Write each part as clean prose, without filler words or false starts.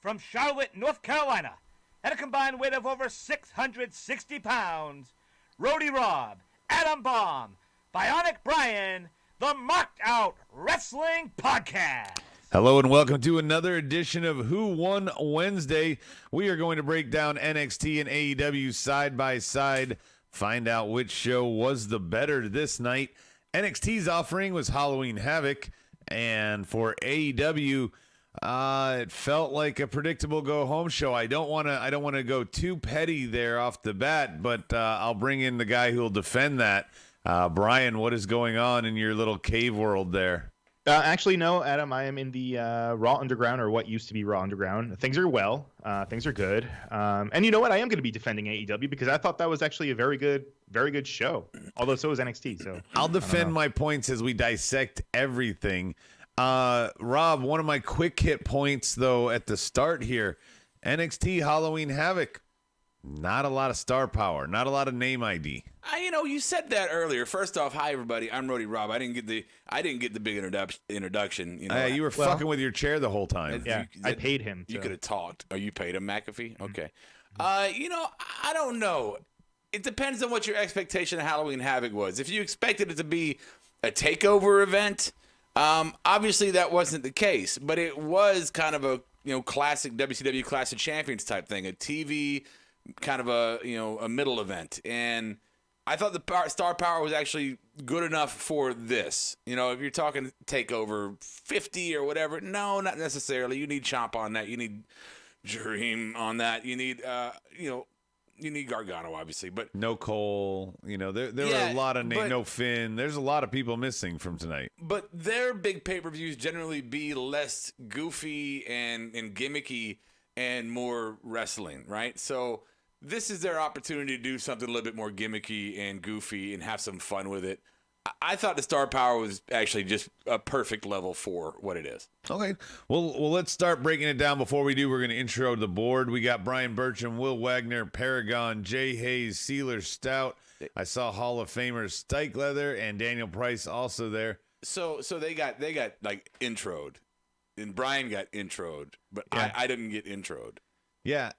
from Charlotte, North Carolina, at a combined weight of over 660 pounds, Rody Rob, Adam Bomb, Bionic Brian, the Marked Out Wrestling Podcast. Hello and welcome to another edition of Who Won Wednesday. We are going to break down NXT and AEW side by side, find out which show was the better this night. NXT's offering was Halloween Havoc, and for AEW, it felt like a predictable go-home show. I don't want to go too petty there off the bat, but I'll bring in the guy who will defend that. Brian, what is going on in your little cave world there? Actually, no, Adam. I am in the Raw Underground, or what used to be Raw Underground. Things are well. Things are good. And you know what? I am going to be defending AEW because I thought that was actually a very good show. Although so was NXT. So I'll defend my points as we dissect everything. Rob, one of my quick hit points though at the start here, NXT Halloween Havoc. Not a lot of star power, not a lot of name ID. You said that earlier. First off, hi everybody. I'm Rody Rob. I didn't get the big introduction. You were fucking with your chair the whole time. Yeah, I paid him. You could have talked. Oh, you paid him, McAfee? Okay. I don't know. It depends on what your expectation of Halloween Havoc was. If you expected it to be a takeover event, obviously that wasn't the case. But it was kind of a classic WCW Clash of Champions type thing, a TV kind of a middle event, and I thought the star power was actually good enough for this. If you're talking takeover 50 or whatever, no, not necessarily. You need Chomp on that. You need Dream on that. You need you need Gargano, obviously, but no Cole. There were a lot of no Finn. There's a lot of people missing from tonight. But their big pay-per-views generally be less goofy and gimmicky and more wrestling, right? So this is their opportunity to do something a little bit more gimmicky and goofy and have some fun with it. I thought the star power was actually just a perfect level for what it is. Okay. Well, let's start breaking it down. Before we do, we're going to intro the board. We got Brian Burcham, Will Wagner, Paragon, Jay Hayes, Sealer Stout. I saw Hall of Famers Stike Leather and Daniel Price also there. So they got like introed, and Brian got introed, but yeah. I didn't get introed. Yeah.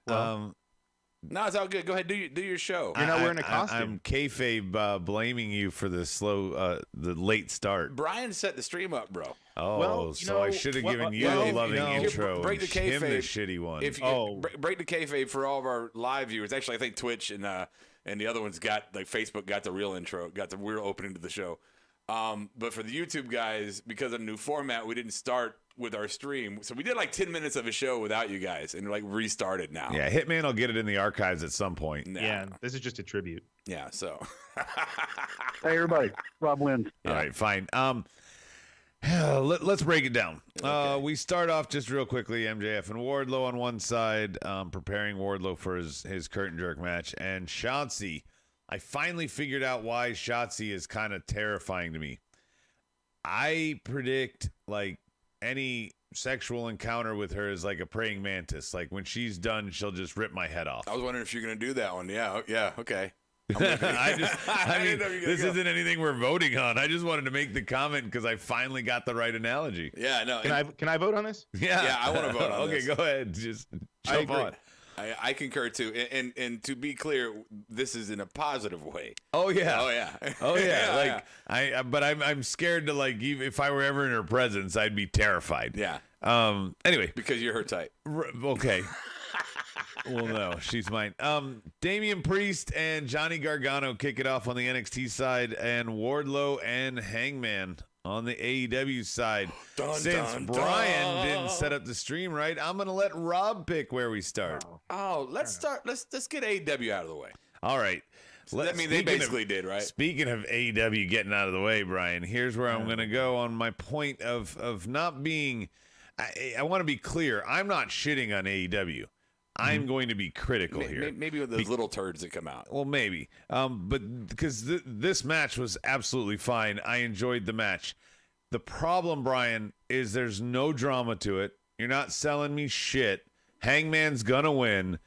No, it's all good. Go ahead, do your show. You're not wearing a costume. I'm kayfabe blaming you for the the late start. Brian set the stream up, bro. Oh, I should have given you a loving intro. Break the kayfabe. Him the shitty one. Break the kayfabe for all of our live viewers. Actually, I think Twitch and the other ones Facebook got the real intro, got the real opening to the show. But for the YouTube guys, because of the new format, we didn't start with our stream. So we did like 10 minutes of a show without you guys and restarted now. Yeah, Hitman will get it in the archives at some point. Yeah, this is just a tribute. Yeah, so. Hey, everybody. Rob wins. All right, fine. Let's break it down. Okay. We start off just real quickly, MJF and Wardlow on one side, preparing Wardlow for his curtain jerk match. And Shotzi, I finally figured out why Shotzi is kind of terrifying to me. I predict any sexual encounter with her is like a praying mantis. Like when she's done, she'll just rip my head off. I was wondering if you're going to do that one. Yeah, okay. This isn't anything we're voting on. I just wanted to make the comment because I finally got the right analogy. Yeah, no. Can I vote on this? Yeah, I want to vote on this. Okay, go ahead. Just jump on. I concur too, and to be clear, this is in a positive way. Oh yeah, yeah. But I'm scared to even if I were ever in her presence, I'd be terrified. Yeah. Anyway, because you're her type. Okay. Well, no, she's mine. Damian Priest and Johnny Gargano kick it off on the NXT side, and Wardlow and Hangman on the AEW side. Since Brian didn't set up the stream right, I'm going to let Rob pick where we start. Oh, let's start. Let's get AEW out of the way. All right. They basically did, right? Speaking of AEW getting out of the way, Brian, here's where I'm going to go on my point of not being – I want to be clear. I'm not shitting on AEW. I'm going to be critical here. Maybe with those little turds that come out. Well, maybe. But because this match was absolutely fine. I enjoyed the match. The problem, Brian, is there's no drama to it. You're not selling me shit. Hangman's going to win.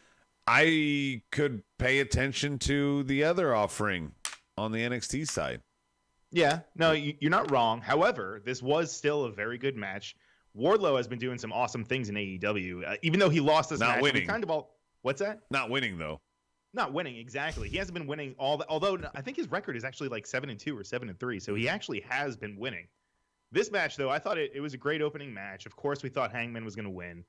I could pay attention to the other offering on the NXT side. Yeah, no, you're not wrong. However, this was still a very good match Wardlow has been doing some awesome things in AEW. Even though he lost this Not match, winning. we kind of all. What's that? Not winning though. Not winning, exactly. He hasn't been winning although I think his record is actually like 7-2 or 7-3, so he actually has been winning. This match, though, I thought it was a great opening match. Of course, we thought Hangman was going to win,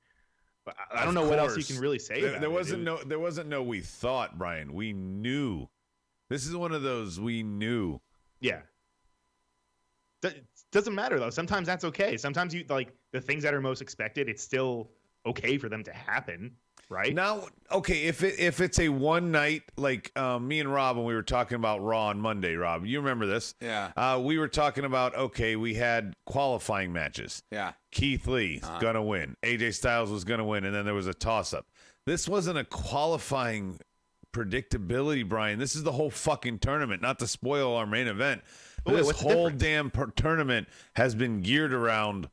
but I don't know what else you can really say. There wasn't no we thought, Brian. We knew. This is one of those we knew. Yeah. Doesn't matter though. Sometimes that's okay. Sometimes you like the things that are most expected. It's still okay for them to happen. Right now, okay, if it's a one night, like me and Rob, when we were talking about Raw on Monday, Rob, you remember this? Yeah. We were talking about, okay, we had qualifying matches. Yeah. Keith Lee's gonna win. AJ Styles was gonna win, and then there was a toss up. This wasn't a qualifying predictability, Brian. This is the whole fucking tournament. Not to spoil our main event, but this whole damn tournament has been geared around,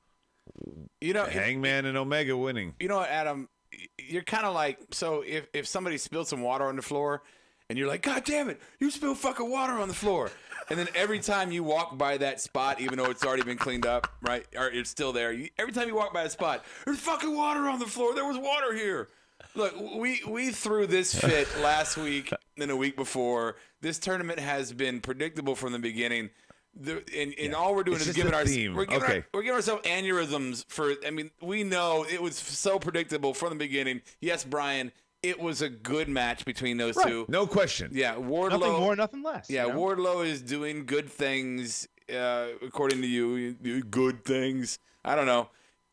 Hangman and Omega winning. You know what, Adam? You're kind of like, so if somebody spilled some water on the floor and you're like, God damn it, you spilled fucking water on the floor. And then every time you walk by that spot, even though it's already been cleaned up, right, or it's still there, every time you walk by a spot, there's fucking water on the floor. There was water here. Look, we threw this fit last week and the week before. This tournament has been predictable from the beginning. All we're doing is giving we're giving ourselves aneurysms for. I mean, we know it was so predictable from the beginning. Yes, Brian, it was a good match between those two. No question. Yeah, Wardlow. Nothing more, nothing less. Yeah, Wardlow is doing good things, according to you. Good things. I don't know.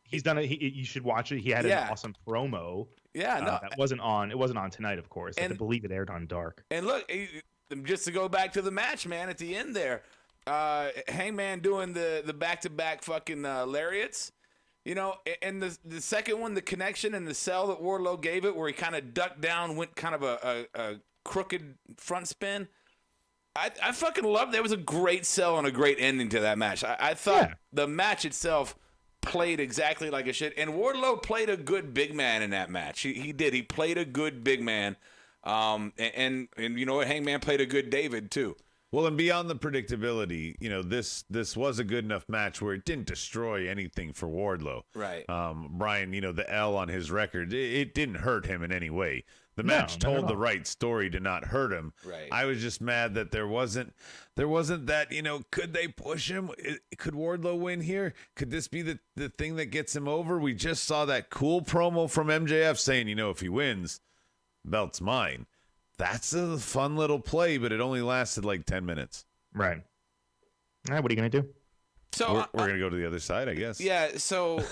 He's done it. You should watch it. He had an awesome promo. Yeah, no, that wasn't on. It wasn't on tonight, of course. I believe it aired on Dark. And look, just to go back to the match, man, at the end there. Hangman doing the back-to-back fucking lariats, and the second one, the connection and the sell that Wardlow gave it, where he kind of ducked down, went kind of a crooked front spin. I fucking loved it. It was a great sell and a great ending to that match. I thought the match itself played exactly like it should, and Wardlow played a good big man in that match. He did. He played a good big man, and you know what? Hangman played a good David too. Well, and beyond the predictability, this was a good enough match where it didn't destroy anything for Wardlow. Right. Brian, the L on his record, it didn't hurt him in any way. The match told the right story to not hurt him. Right. I was just mad that there wasn't that, could they push him? Could Wardlow win here? Could this be the thing that gets him over? We just saw that cool promo from MJF saying, if he wins, belt's mine. That's a fun little play, but it only lasted like 10 minutes. Right. All right, what are you going to do? So we're going to go to the other side, I guess. Yeah, so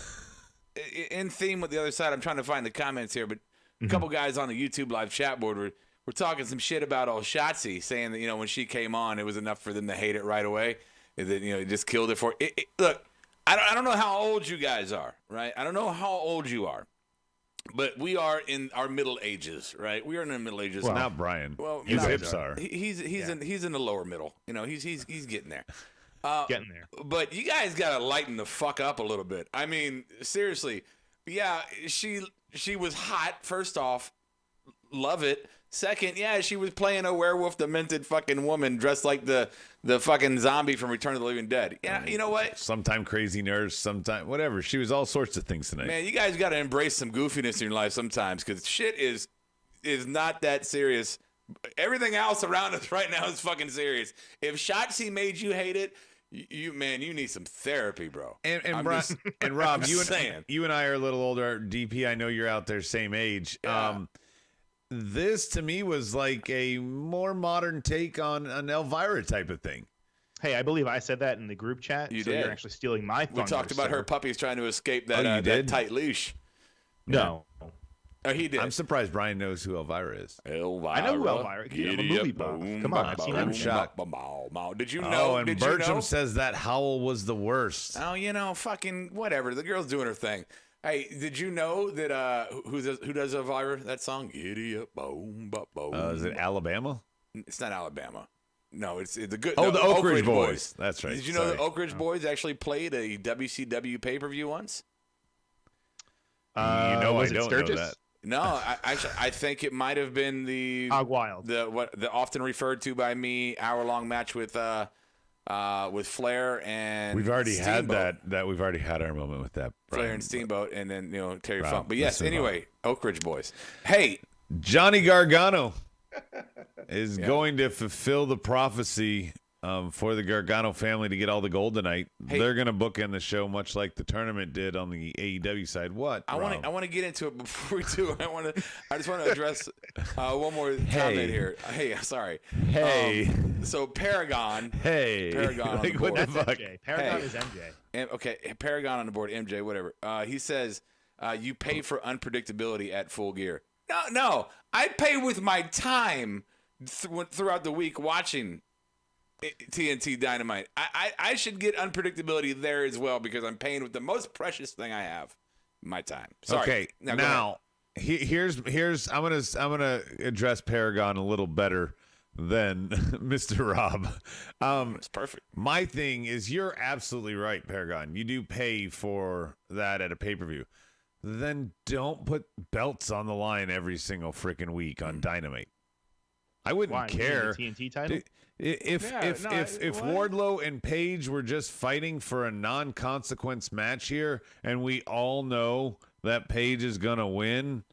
in theme with the other side, I'm trying to find the comments here, but a couple guys on the YouTube live chat board were talking some shit about old Shotzi, saying that, when she came on, it was enough for them to hate it right away. And that, it just killed it for it. Look, I don't know how old you guys are, right? I don't know how old you are. But we are in our middle ages, right? We are in the middle ages. Well, not Brian. Well, his hips are. He's in the lower middle. He's getting there. Getting there. But you guys gotta lighten the fuck up a little bit. I mean, seriously. Yeah, she was hot. First off, love it. Second, yeah, she was playing a werewolf, demented fucking woman dressed like the fucking zombie from Return of the Living Dead. Yeah, you know what? Sometime crazy nurse, sometime whatever. She was all sorts of things tonight. Man, you guys got to embrace some goofiness in your life sometimes, because shit is not that serious. Everything else around us right now is fucking serious. If Shotzi made you hate it, you need some therapy, bro. And Rob, you and I are a little older. DP, I know you're out there, same age. Yeah. This to me was like a more modern take on an Elvira type of thing. Hey, I believe I said that in the group chat. You so did. You're actually stealing my thunder. We talked about her puppies trying to escape that tight leash. No. Oh, he did. I'm surprised Brian knows who Elvira is. Elvira. I know who Elvira is. I'm a movie buff. Come on, I've seen I'm shocked. Did you know? Oh, and Bertram says that Howl was the worst. Oh, fucking whatever. The girl's doing her thing. Hey, did you know that who does Elvira, that song? Giddy up, boom, boom. Is it Alabama? It's not Alabama. No, it's the good. Oh, no, the Oak Ridge Boys. That's right. Did you know the Oak Ridge Boys actually played a WCW pay-per-view once? I don't know that. No, I think it might have been the Hog Wild. the often referred to by me hour-long match with with Flair and We've already Steamboat. had that. We've already had our moment with that. Flair Brian. and Steamboat, and then Terry Rob, Funk. But yes, listen, anyway, Oak Ridge Boys. Hey, Johnny Gargano is going to fulfill the prophecy for the Gargano family to get all the gold tonight. Hey. They're going to bookend the show much like the tournament did on the AEW side. What? I Rob? want to get into it before we do. I just want to address one more comment here. Hey, sorry. Hey. So Paragon. Hey. Paragon on Like, the what board. the fuck? MJ. Paragon Hey. is MJ. Okay, Paragon on the board, MJ, whatever. He says you pay for unpredictability at Full Gear. No, I pay with my time throughout the week watching TNT Dynamite. I should get unpredictability there as well because I'm paying with the most precious thing I have, my time. Sorry. Okay, go now here's I'm gonna address Paragon a little better than Mr. Rob. it's perfect. My thing is, you're absolutely right, Paragon. You do pay for that at a pay-per-view. Then don't put belts on the line every single freaking week on Dynamite. I wouldn't Why? care. The TNT title? If what? Wardlow and Paige were just fighting for a non-consequence match here, and we all know that Paige is gonna win,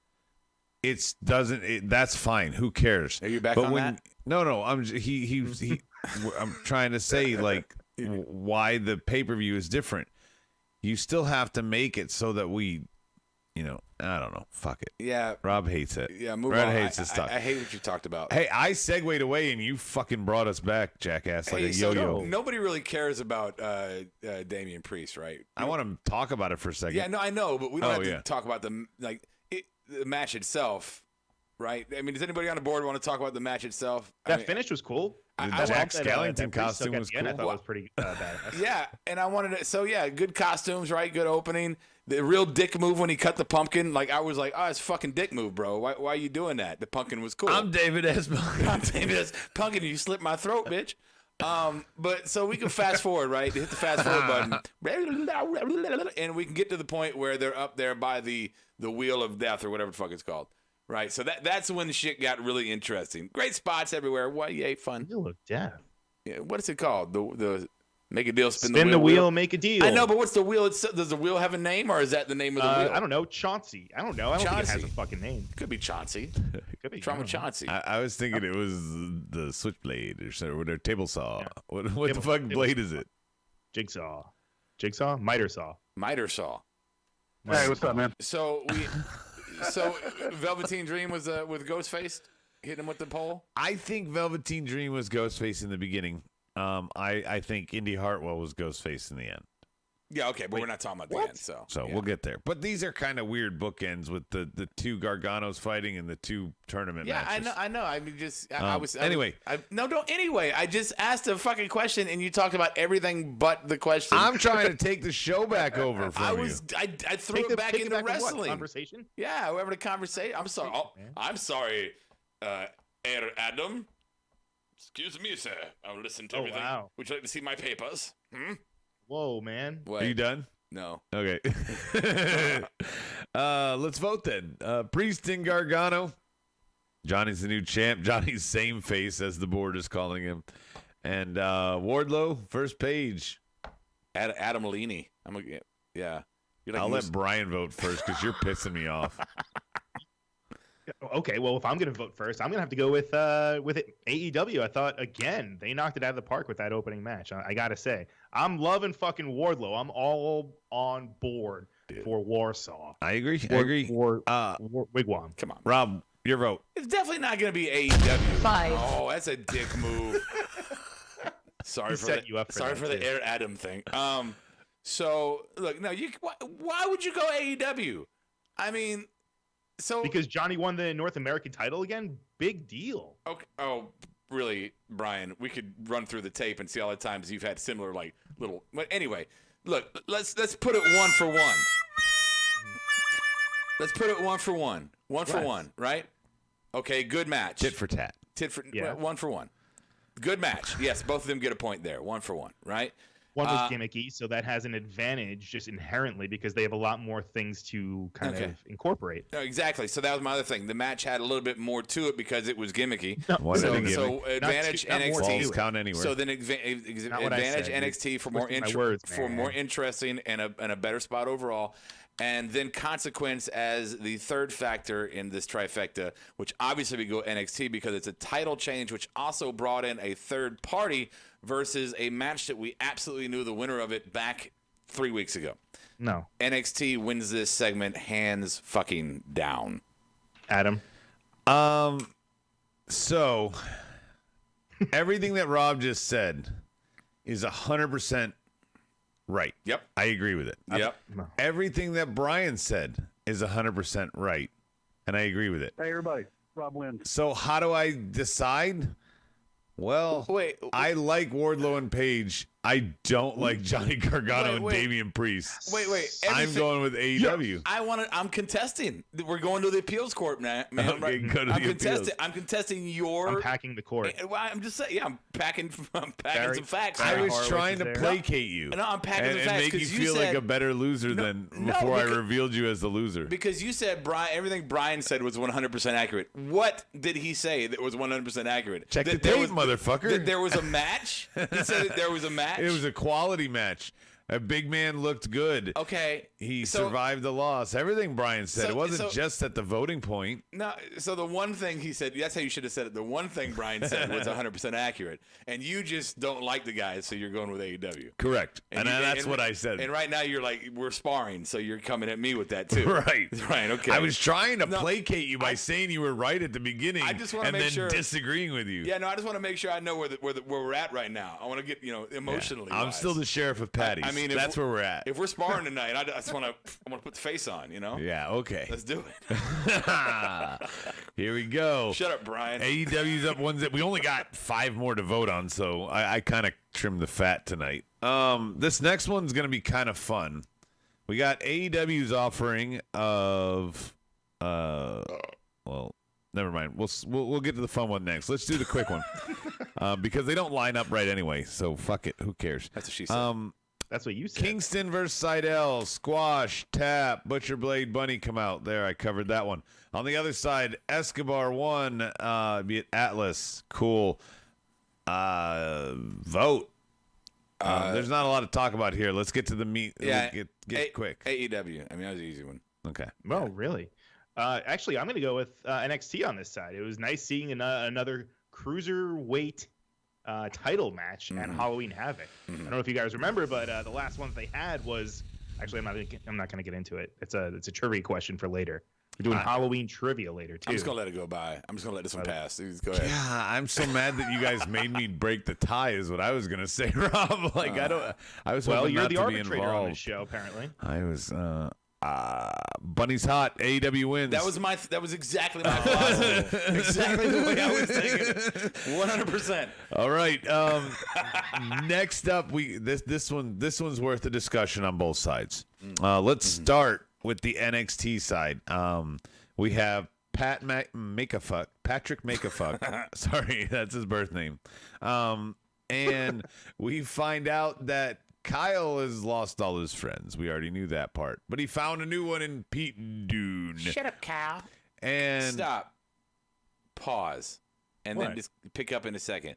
that's fine. Who cares? Are you back but on when, that? No. I'm I'm trying to say like why the pay-per-view is different. You still have to make it so that we, I don't know. Fuck it. Yeah. Rob hates it. Yeah, move Red on. hates this stuff. I hate what you talked about. Hey, I segued away and you fucking brought us back, jackass, like Hey, a so yo-yo. nobody really cares about Damian Priest, right? I want to talk about it for a second. Yeah, no, I know, but we don't have yeah. to talk about the match itself, right? I mean, does anybody on the board want to talk about the match itself? That finish was cool. The I Jack want Skellington that Priest costume took at was the end, I cool. thought was pretty badass. Yeah, and I wanted to. So yeah, good costumes, right? Good opening. The real dick move when he cut the pumpkin. Like I was like, oh, it's a fucking dick move, bro. Why are you doing that? The pumpkin was cool. I'm David Esmond. I'm David S. Pumpkin. You slit my throat, bitch. But so we can fast forward, right? Hit the fast forward button, and we can get to the point where they're up there by the wheel of death or whatever the fuck it's called. Right, so that's when the shit got really interesting. Great spots everywhere. What? Yay, fun. Wheel of Death. Yeah, what is it called? The make a deal, spin the wheel, make a deal. I know, but what's the wheel? Does the wheel have a name, or is that the name of the wheel? I don't know. Chauncey. I don't know. I don't think it has Chauncey. a fucking name. Could be Chauncey. It could be. What's wrong with Chauncey? I was thinking it was the switchblade or their table saw. Yeah. What the Table- fuck table blade saw. is it? Jigsaw. Jigsaw? Miter saw. Miter saw. Hey, what's up, man? So Velveteen Dream was with Ghostface hitting him with the pole. I think Velveteen Dream was Ghostface in the beginning. I think Indy Hartwell was Ghostface in the end. Yeah, okay, but we're not talking about the end. So yeah. We'll get there. But these are kind of weird bookends with the two Garganos fighting and the two tournament Yeah, matches. I know. I mean, just I was anyway. Anyway, I just asked a fucking question and you talked about everything but the question. I'm trying to take the show back over from you. I threw it back into in what? wrestling. Conversation? Yeah, we're having a conversation. I'm sorry. Oh, man. I'm sorry, Adam. Excuse me, sir. I'll listen to Oh, everything. wow. Would you like to see my papers? Whoa, man. What? Are you done? No. Okay. Let's vote then. Priest and Gargano. Johnny's the new champ. Johnny's same face as the board is calling him. And Wardlow, first page. Adam Malini. Yeah. You're like I'll Moose- let Brian vote first because you're pissing me off. Okay, well, if I'm going to vote first, I'm going to have to go with AEW. I thought, again, they knocked it out of the park with that opening match. I got to say, I'm loving fucking Wardlow. I'm all on board for Warsaw. I agree. I agree. Wigwam. Come on. Rob, your vote. It's definitely not going to be AEW. 5. Oh, that's a dick move. Sorry He for set the, you up for sorry that, for the too. Air Adam thing. So look, no, why would you go AEW? I mean, so Because Johnny won the North American title again? Big deal. okay, oh, really, Brian? We could run through the tape and see all the times you've had similar like little. But anyway, look, let's put it 1 for 1. Let's put it 1 for 1. 1 for Yes. 1, right? Okay, good match. Tit for tat. Tit for Yeah. 1 for 1. Good match. Yes, both of them get a point there. 1 for 1, right? One was gimmicky, so that has an advantage just inherently because they have a lot more things to kind of incorporate. No, exactly. So that was my other thing. The match had a little bit more to it because it was gimmicky. So advantage NXT. Count anywhere. So then advantage NXT for more interesting and a better spot overall. And then consequence as the third factor in this trifecta, which obviously we go NXT because it's a title change, which also brought in a third party versus a match that we absolutely knew the winner of it back 3 weeks ago. No. NXT wins this segment hands fucking down. Adam? So everything that Rob just said is 100% right. Yep. I agree with it. Yep. Everything that Brian said is 100% right, and I agree with it. Hey, everybody. Rob wins. So how do I decide? Well, I like Wardlow and Paige. I don't like Johnny Gargano and Damian Priest. I'm going with AEW. I'm contesting. We're going to the appeals court, man. Okay, go to the appeals. I'm contesting your. I'm packing the court. I'm just saying. Yeah, I'm packing some facts. I was trying to placate you. No, I'm packing the facts and make you feel like a better loser than before I revealed you as the loser. Because you said everything Brian said was 100% accurate. What did he say that was 100% accurate? Check the tape, motherfucker. There was a match. He said that there was a match. It was a quality match. A big man looked good. Okay. He survived the loss. Everything Brian said. It wasn't just at the voting point. No. So the one thing he said, that's how you should have said it. The one thing Brian said was 100% accurate. And you just don't like the guys, so you're going with AEW. Correct. And that's what I said. And right now you're like, we're sparring, so you're coming at me with that too. Right. Right. Okay. I was trying to placate you by saying you were right at the beginning. I just want to make sure. Disagreeing with you. Yeah. No. I just want to make sure I know where we're at right now. I want to get emotionally. I'm still the sheriff of Patty's. I mean, that's where we're at. If we're sparring tonight, I just want to put the face on, Yeah, okay. Let's do it. Here we go. Shut up, Brian. AEW's up ones that we only got 5 more to vote on, so I kind of trimmed the fat tonight. This next one's going to be kind of fun. We got AEW's offering of well, never mind. We'll get to the fun one next. Let's do the quick one. Because they don't line up right anyway, so fuck it. Who cares? That's what she said. That's what you said. Kingston versus Seidel, squash, tap, Butcher Blade, Bunny come out. There, I covered that one. On the other side, Escobar won. Be it Atlas, cool. Vote. There's not a lot to talk about here. Let's get to the meat. Yeah, get quick. AEW. I mean, that was an easy one. Okay. Oh, really? Actually, I'm going to go with NXT on this side. It was nice seeing another cruiserweight title match at Halloween Havoc. I don't know if you guys remember, but the last one they had was actually I'm not going to get into it. It's a trivia question for later. We're doing Halloween trivia later too. I'm just gonna let it go by. I'm just gonna let this one pass. Go ahead. Yeah, I'm so mad that you guys made me break the tie. Is what I was gonna say, Rob. Like I was. Well, you're not the to arbitrator be involved on this show, apparently. I was. Bunny's hot. AEW wins. That was exactly my philosophy. Exactly the way I was thinking. 100%. All right. Next up, this one's worth a discussion on both sides. Let's start with the NXT side. We have Patrick Makeafuck. Sorry, that's his birth name. And we find out that Kyle has lost all his friends. We already knew that part. But he found a new one in Pete Dunne. Shut up, Kyle. And stop. Pause. And then just pick up in a second.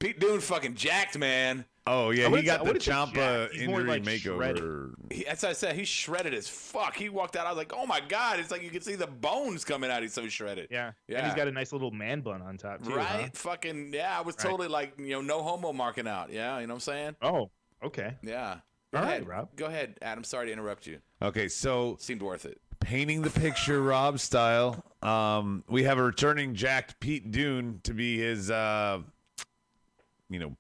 Pete Dunne fucking jacked, man. Oh, yeah. He got the Ciampa injury like makeover. That's what I said. He's shredded as fuck. He walked out. I was like, oh, my God. It's like you can see the bones coming out. He's so shredded. Yeah. And he's got a nice little man bun on top, too. Right? Huh? Fucking, yeah. I was totally like, no homo marking out. Yeah. You know what I'm saying? Oh. Okay. Yeah. All right, Rob. Go ahead, Adam. Sorry to interrupt you. Okay, so seemed worth it. Painting the picture, Rob style. We have a returning jacked Pete Dunne to be his,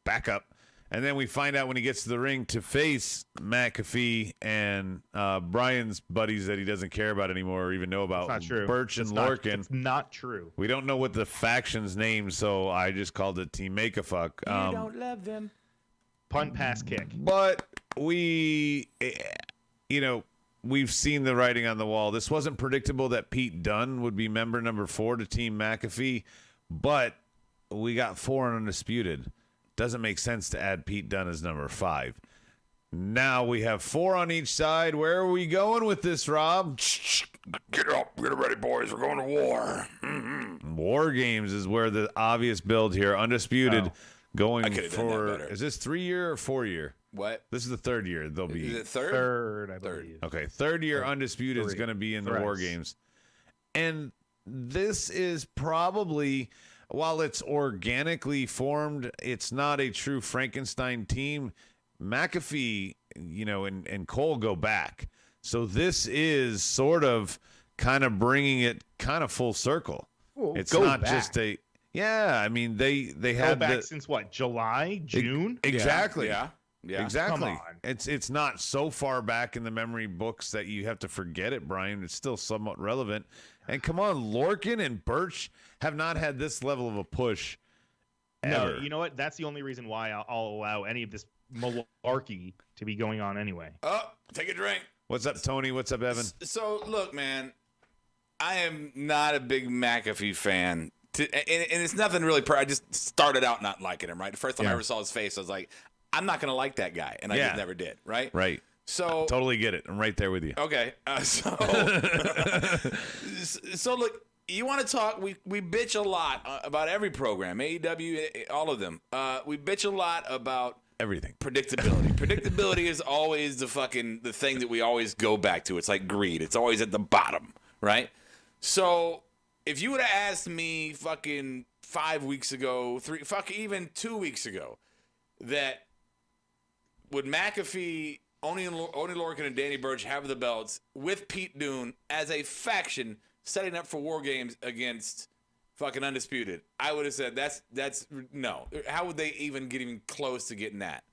backup, and then we find out when he gets to the ring to face McAfee and Brian's buddies that he doesn't care about anymore or even know about. That's not true. Birch and Lorcan. It's not true. We don't know what the faction's name, so I just called it Team Makeafuck. You don't love them. Punt, pass, kick. But we've seen the writing on the wall. This wasn't predictable that Pete Dunne would be member number 4 to Team McAfee, but we got 4 on Undisputed. Doesn't make sense to add Pete Dunne as number 5. Now we have 4 on each side. Where are we going with this, Rob? Get up. Get ready, boys. We're going to war. War Games is where the obvious build here. Undisputed going I could've done that for, better. is this 3-year or 4-year? What? This is the 3rd year they'll be. Is it third? Third, I believe. Okay, 3rd year Undisputed is going to be in the War Thrice. Games. And this is probably, while it's organically formed, it's not a true Frankenstein team. McAfee, and Cole go back. So this is sort of kind of bringing it kind of full circle. Well, It's go not back. just a, yeah, I mean, they Go had back the, since what? July, June? exactly. Yeah. Exactly. Come on. It's not so far back in the memory books that you have to forget it, Brian. It's still somewhat relevant. And come on, Lorcan and Birch have not had this level of a push ever. No, you know what? That's the only reason why I'll allow any of this malarkey to be going on anyway. Oh, take a drink. What's up, Tony? What's up, Evan? So, look, man, I am not a big McAfee fan. And it's nothing really. I just started out not liking him, right? The first time I ever saw his face, I was like, I'm not going to like that guy. And I just never did, right? Right. So Totally get it. I'm right there with you. Okay, so look, you want to talk? We bitch a lot about every program, AEW, all of them. We bitch a lot about Everything. predictability. Predictability is always the thing that we always go back to. It's like greed. It's always at the bottom, right? So if you would have asked me fucking 5 weeks ago, even 2 weeks ago, that would McAfee, Oni Lorcan, and Danny Burch have the belts with Pete Dunne as a faction setting up for War Games against fucking Undisputed, I would have said that's no. How would they even get even close to getting that?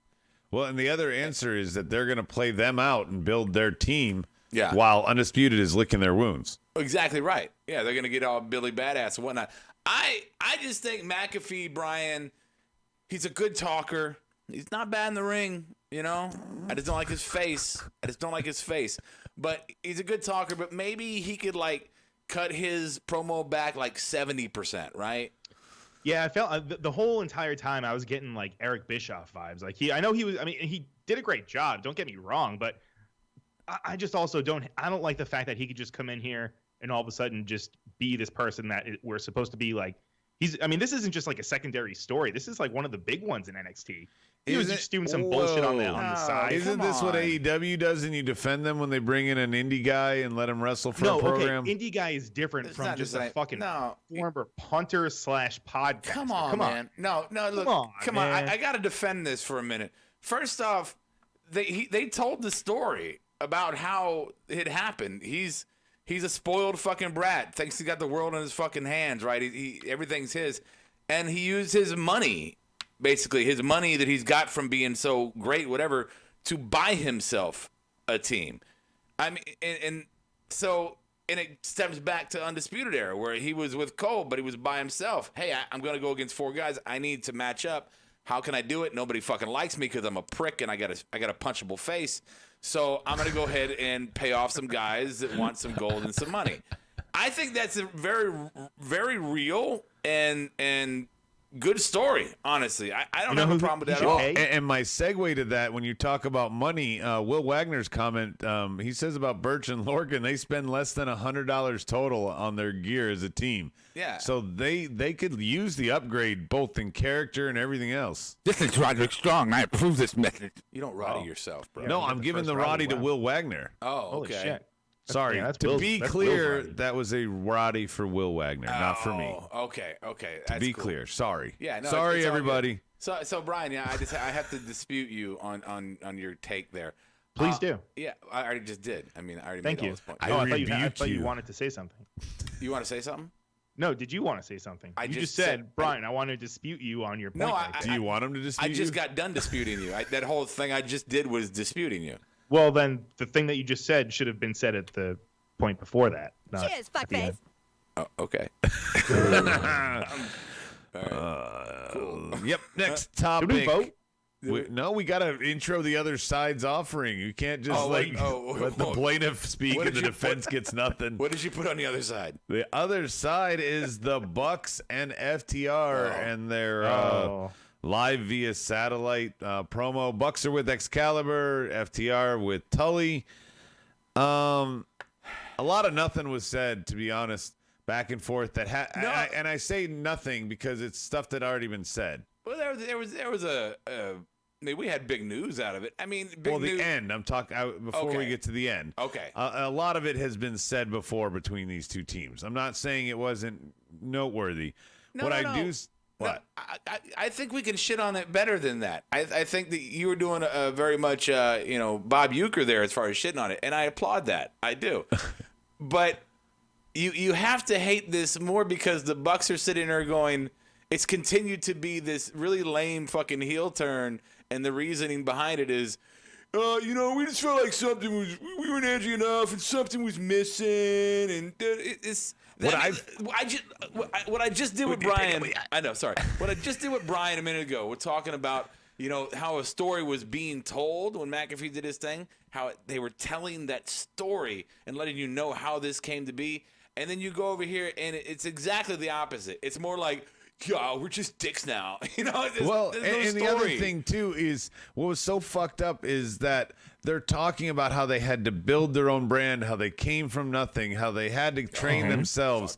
Well, and the other answer is that they're going to play them out and build their team while Undisputed is licking their wounds. Exactly right. Yeah, they're going to get all Billy Badass and whatnot. I just think McAfee, Brian, he's a good talker. He's not bad in the ring, I just don't like his face. But he's a good talker, but maybe he could, cut his promo back 70%, right? Yeah, I felt the whole entire time I was getting Eric Bischoff vibes. He did a great job. Don't get me wrong, but I just also don't like the fact that he could just come in here and all of a sudden just be this person that we're supposed to be like. This isn't just a secondary story. This is one of the big ones in NXT. He was just doing some bullshit on the side. Isn't this what AEW does and you defend them when they bring in an indie guy and let him wrestle for a program? Okay, indie guy is different It's from not just the a same. fucking No. former punter / podcaster. Come on, man. No, look. Come on. I got to defend this for a minute. First off, they told the story about how it happened. He's a spoiled fucking brat. Thinks he got the world in his fucking hands, right? He everything's his. And he used his money, basically his money that he's got from being so great, whatever, to buy himself a team. And it stems back to Undisputed Era, where he was with Cole, but he was by himself. Hey, I'm going to go against 4 guys. I need to match up. How can I do it? Nobody fucking likes me because I'm a prick and I got a punchable face. So I'm going to go ahead and pay off some guys that want some gold and some money. I think that's a very, very real and good story, honestly. I don't have a problem with that at all. And my segue to that, when you talk about money, Will Wagner's comment, he says about Birch and Lorcan, they spend less than $100 total on their gear as a team. Yeah. So they could use the upgrade both in character and everything else. This is Roderick Strong. I approve this message. You don't roddy yourself, bro. No, I'm giving the Roddy to Will Wagner. Oh, Holy okay. shit. Sorry. That's To Will's- be that's clear, Will's Roddy. that was a Roddy for Will Wagner, not for me. Okay. To That's be cool. clear. Sorry. Yeah, no, Sorry, it's all everybody. good. So Brian, yeah, I have to dispute you on your take there. Please do. Yeah, I already just did. I already Thank made all you. those points. I I thought rebuked you you. wanted to say something. You want to say something? No, did you want to say something? I You just just said- said, Brian, I want to dispute you on your point. No, right Do there. you want him to dispute I just you? got done disputing you. That whole thing I just did was disputing you. Well, then the thing that you just said should have been said at the point before that. not Cheers, at the end. fuckface. Oh, okay. Yep. Next Did topic. we vote? We got to intro the other side's offering. You can't just let the plaintiff speak What and did the you- defense gets nothing. What did you put on the other side? The other side is the Bucks and FTR and their live via satellite promo. Bucks are with Excalibur, FTR with Tully. A lot of nothing was said, to be honest, back and forth. And I say nothing because it's stuff that already been said. Well, there was a. I mean, we had big news out of it. I mean, big news. The end. I'm talking before we get to the end. Okay. A lot of it has been said before between these two teams. I'm not saying it wasn't noteworthy. What? I think we can shit on it better than that. I think that you were doing a very much, Bob Uecker there as far as shitting on it, and I applaud that. I do. But you have to hate this more because the Bucks are sitting there going, it's continued to be this really lame fucking heel turn, and the reasoning behind it is, we just felt like we weren't edgy enough, and something was missing, and it's. What I just did with Brian. I know, sorry. What I just did with Brian a minute ago. We're talking about how a story was being told when McAfee did his thing. How they were telling that story and letting you know how this came to be. And then you go over here and it's exactly the opposite. It's more like, yeah, we're just dicks now. There's no and the other thing too is what was so fucked up is that they're talking about how they had to build their own brand, how they came from nothing, how they had to train themselves,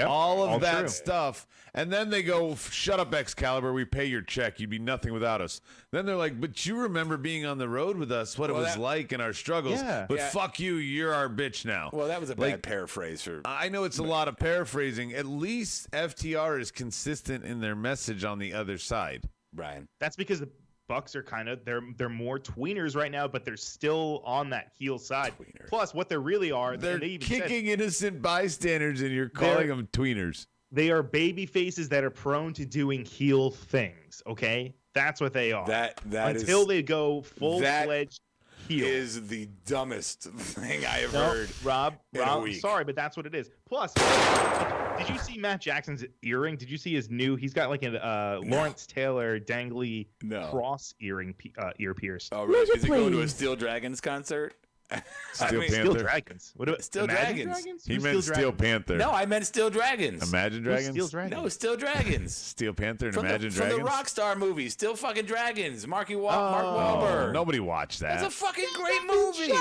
all of that stuff. And then they go, shut up, Excalibur, we pay your check. You'd be nothing without us. Then they're like, but you remember being on the road with us, what it was like and our struggles. But fuck you, you're our bitch now. Well, that was a bad paraphrase. I know it's a lot of paraphrasing. At least FTR is consistent in their message on the other side. Brian. That's because the Bucks are they're more tweeners right now, but they're still on that heel side. Plus, what they really are, they're kicking innocent bystanders, and you're calling them tweeners. They are baby faces that are prone to doing heel things. Okay, that's what they are. Until they go full-fledged heel. Is the dumbest thing I have heard. Rob, I'm sorry, but that's what it is. Plus, did you see Matt Jackson's earring? Did you see his new? He's got like a Lawrence Taylor dangly cross earring ear pierce. Oh, really? Is he going to a Steel Dragons concert? Steel Panther. Steel Dragons. What about Steel Dragons? He meant Steel Panther. No, I meant Steel Dragons. Imagine Dragons? Steel Dragons? No, Steel Dragons. Steel Panther and Imagine Dragons? From the Rockstar movie, Still fucking Dragons. Mark Wahlberg. Nobody watched that. That's a fucking great movie.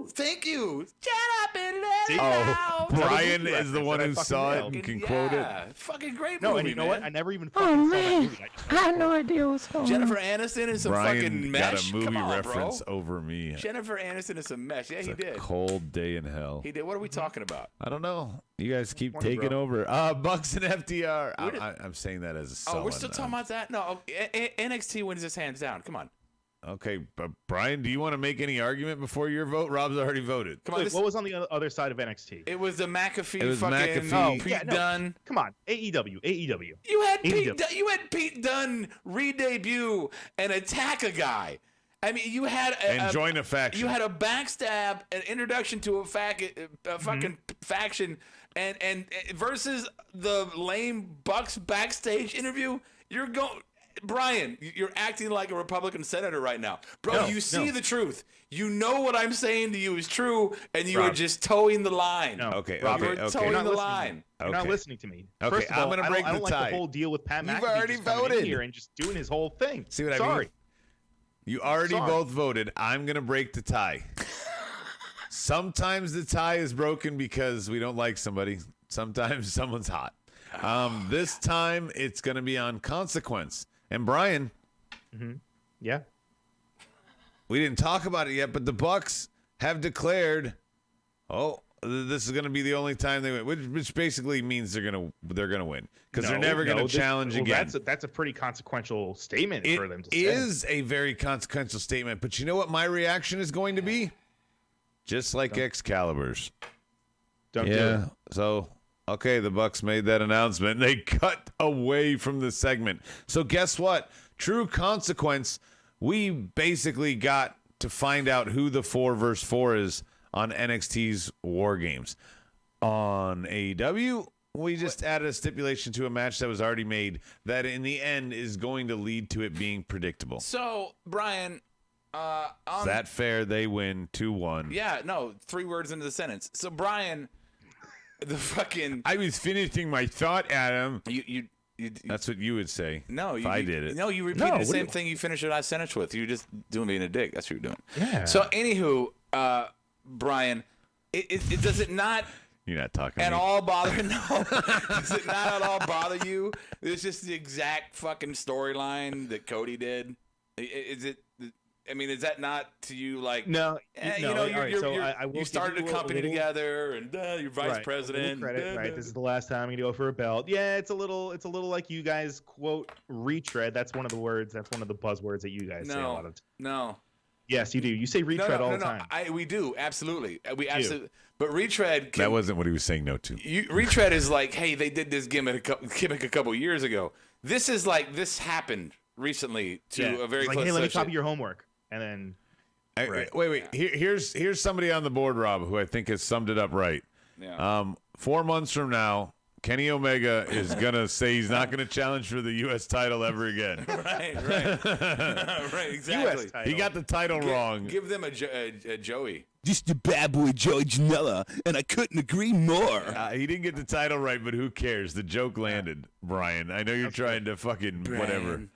Thank you. Shut up and let it out. Brian is the one who saw it and can quote it. Fucking great movie, No, and you know what? I never even fucking saw that movie. I had no idea what's going on. Jennifer Aniston is some fucking mesh. Got a movie Come on, reference bro. over me. Jennifer Aniston is some mesh. Yeah, It's he a did. cold day in hell. He did. What are we talking about? I don't know. You guys keep Funny, taking bro. over. Bucks and FTR. I'm saying that as a solid. Oh, we're still talking about that? No, NXT wins this hands down. Come on. Okay, but Brian, do you want to make any argument before your vote? Rob's already voted. Come on. Wait, what was on the other side of NXT? It was the McAfee It was fucking McAfee. Pete Dunne. Come on, AEW. You had AEW. you had Pete Dunne re-debut and attack a guy. I mean, you had join a faction. You had a backstab, an introduction to a fucking faction, and versus the lame Bucks backstage interview. You're going, Brian. You're acting like a Republican senator right now, bro. No, you see the truth. You know what I'm saying to you is true, and you are just towing the line. No, Okay, Robert, okay. Towing You're not the listening to line. me. You're not Okay. listening to me. Okay, First of all, I'm gonna break I don't the like tie. the whole deal with Pat McAfee. already just coming in voted. here and just doing his whole thing. See what I Sorry. mean? You already Sorry. both voted. I'm going to break the tie. Sometimes the tie is broken because we don't like somebody. Sometimes someone's hot. This time it's going to be on consequence. And Brian, Yeah. we didn't talk about it yet, but the Bucks have declared, this is going to be the only time they win, which basically means they're going to win because they're never going to challenge again. That's a pretty consequential statement for them to say. It is a very consequential statement, but you know what my reaction is going to be? Just like Excalibur's. Don't do it. So, okay, the Bucks made that announcement. They cut away from the segment. So guess what? True consequence, we basically got to find out who the 4 versus 4 is on NXT's War Games. On AEW, we just added a stipulation to a match that was already made that in the end is going to lead to it being predictable. So, Brian, Is that fair? They win 2-1. yeah, no, 3 words into the sentence. So, Brian, the fucking I was finishing my thought, Adam. you That's what you would say. No, if I did it. No, you repeated the same thing you finished what I finished with. You're just doing being a dick. That's what you're doing. Yeah. So, anywho, Brian, it does it not You're not talking at to me. all bother? No, does it not at all bother you? It's just the exact fucking storyline that Cody did. Is it? I mean, is that not to you like? No, you know, I will you started a company together, and you're vice president. Credit, right? This is the last time I'm gonna go for a belt. Yeah, it's a little like you guys quote retread. That's one of the words. That's one of the buzzwords that you guys say a lot of. No. Yes, you do. You say retread all the time. We do absolutely. We absolutely. But retread. That wasn't what he was saying no to. Retread is like, hey, they did this gimmick a couple years ago. This is like this happened recently to a very it's like, close hey, let me associate. copy your homework, and then. Wait. Here's somebody on the board, Rob, who I think has summed it up right. Yeah. 4 months from now, Kenny Omega is gonna say he's not gonna challenge for the U.S. title ever again. Right, exactly. He got the title wrong. Give them a Joey. Just a bad boy Joey Janela, and I couldn't agree more. He didn't get the title right, but who cares? The joke landed, Brian. I know you're trying to fucking whatever.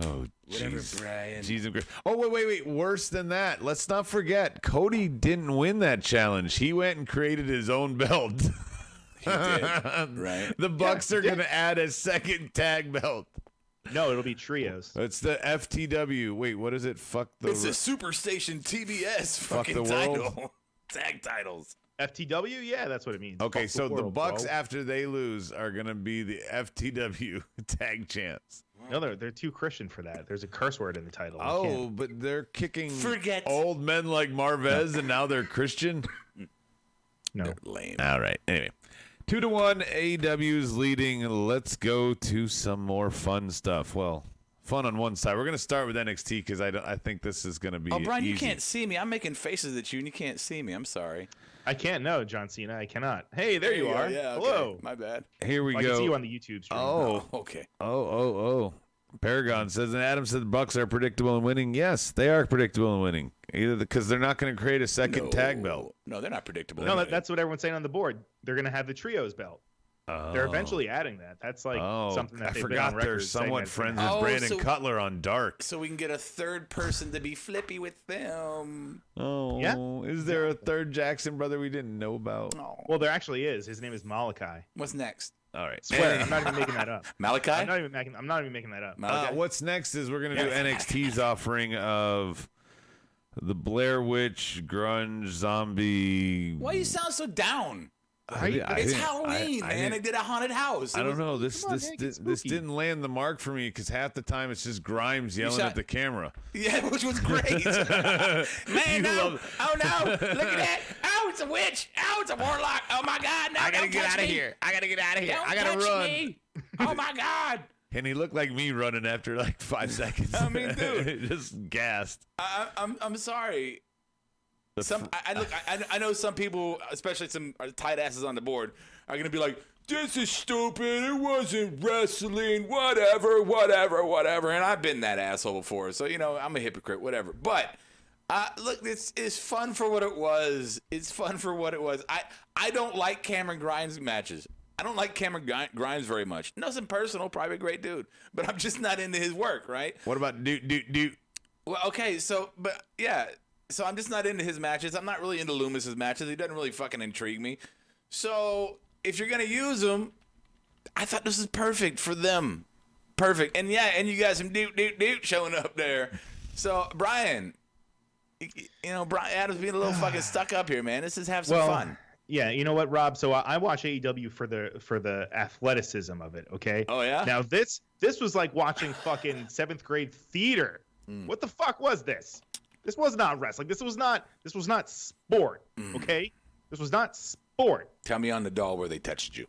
Oh, jeez. Brian. Jesus. Oh, wait. Worse than that. Let's not forget, Cody didn't win that challenge. He went and created his own belt. He did. Right. The Bucks are going to add a second tag belt. No, it'll be trios. It's the FTW. Wait, what is it? It's a Superstation TBS Fuck fucking the title. world. Tag titles. FTW? Yeah, that's what it means. Okay, Fuck so the world, Bucks, bro. after they lose, are going to be the FTW tag champs. No, they're too Christian for that. There's a curse word in the title. You Oh, can't. but they're kicking Forget. old men like Marvez, and now they're Christian? No. Lame. All right. Anyway, 2-1, AEW's leading. Let's go to some more fun stuff. Well, fun on one side. We're going to start with NXT because I think this is going to be Oh, Brian, you easy. can't see me. I'm making faces at you, and you can't see me. I'm sorry. I can't. No, John Cena. I cannot. Hey, there you go. are. Yeah, okay. Hello. My bad. Here we I go. can see you on the YouTube stream. Oh. Okay. Oh. Paragon says, and Adam said the Bucks are predictable in winning. Yes, they are predictable in winning. Either because they're not going to create a second tag belt. No, they're not predictable. No, that's what everyone's saying on the board. They're going to have the trios belt. They're eventually adding that. That's like something that I they've been on forgot record they're saying somewhat that's friends gonna with happen. Brandon Cutler on Dark. So we can get a third person to be flippy with them. Oh, Yeah. Is there a third Jackson brother we didn't know about? Oh. Well, there actually is. His name is Malachi. What's next? All right. Swear, I'm not even making that up. Malachi? I'm not even making that up. Malachi? What's next is we're going to do NXT's offering of the Blair Witch, grunge, zombie. Why you sound so down? Right? It's Halloween, man. They did a haunted house. I don't know. This Come on, man, get this spooky. didn't land the mark for me because half the time it's just Grimes yelling shot- at the camera. Yeah, which was great. Man, no. Oh, no. Look at that. Oh, it's a witch. Oh, it's a warlock. Oh, my God. No, I gotta don't get touch out of me. here. I gotta get out of here. Don't I gotta touch run. me. Oh, my God. And he looked like me running after like 5 seconds. I mean, dude. just gassed. I'm sorry. I know some people, especially some tight asses on the board, are gonna be like, "This is stupid. It wasn't wrestling. Whatever." And I've been that asshole before, so I'm a hypocrite. Whatever. But look, it's fun for what it was. It's fun for what it was. I don't like Cameron Grimes matches. I don't like Cameron Grimes very much. Nothing personal, probably a great dude, but I'm just not into his work, right? What about Duke? Well, okay, so I'm just not into his matches. I'm not really into Loomis's matches. He doesn't really fucking intrigue me. So if you're gonna use him, I thought this was perfect for them. Perfect. And you got some Duke showing up there. So Brian, Brian Adams being a little fucking stuck up here, man. Let's just have some fun. Yeah, you know what, Rob? So I watch AEW for the athleticism of it. Okay. Oh yeah. Now this was like watching fucking 7th grade theater. What the fuck was this? This was not wrestling. This was not sport. Okay. This was not sport. Tell me on the doll where they touched you.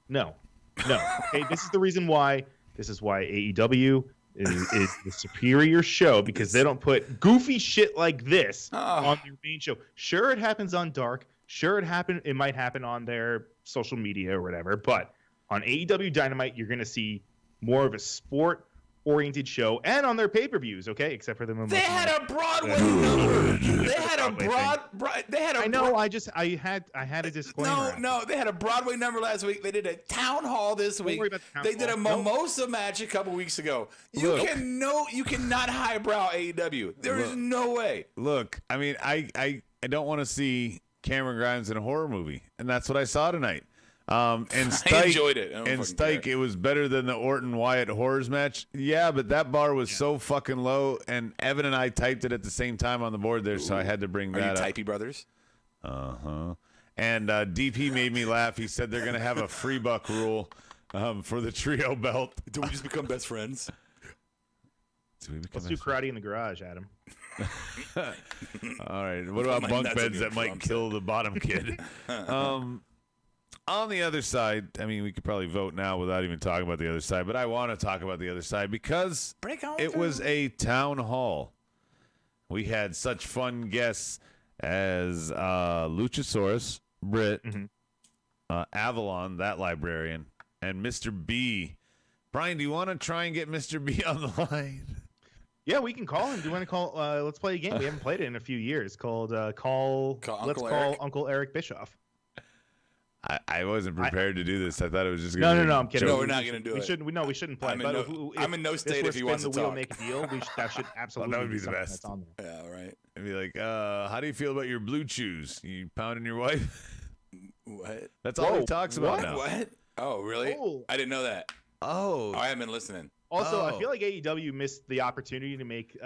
No. Okay. This is the reason why. This is why AEW is the superior show, because they don't put goofy shit like this on their main show. Sure, it happens on Dark. Sure, it might happen on their social media or whatever. But on AEW Dynamite, you're going to see more of a sport oriented show and on their pay-per-views, okay, except for the They had a Broadway number. They had a I know. I had a disclaimer. No. They had a Broadway number last week. They did a town hall this week. They did a mimosa match a couple weeks ago. You cannot highbrow AEW. There is no way. Look, I mean, I don't want to see Cameron Grimes in a horror movie, and that's what I saw tonight. And Stike, I enjoyed it. It was better than the Orton Wyatt Horrors match. Yeah, but that bar was so fucking low, and Evan and I typed it at the same time on the board there, so I had to bring that up. Are you Typey brothers? Uh-huh. And DP made me laugh. He said they're going to have a free buck rule for the trio belt. Do we just become best friends? Let's do karate in the garage, Adam. All right. What about bunk beds that might kill the bottom kid? On the other side, I mean, we could probably vote now without even talking about the other side, but I want to talk about the other side because it was a town hall. We had such fun guests as Luchasaurus, Britt, Avalon, that librarian, and Mr. B. Brian, do you want to try and get Mr. B on the line? Yeah, we can call him. Do you want to call? Let's play a game. We haven't played it in a few years. Called Let's call Uncle Eric Bischoff. I wasn't prepared to do this. I thought it was just going to No, I'm kidding. No, we're not going to do it. We shouldn't play. I'm in no state if he wants to talk. Make a deal. That should absolutely that would be the best. That's on there. Yeah, right. I'd be like, how do you feel about your blue chews? You pounding your wife? What? That's all he talks about now. What? Oh, really? Oh. I didn't know that. Oh. I haven't been listening. Also, I feel like AEW missed the opportunity to make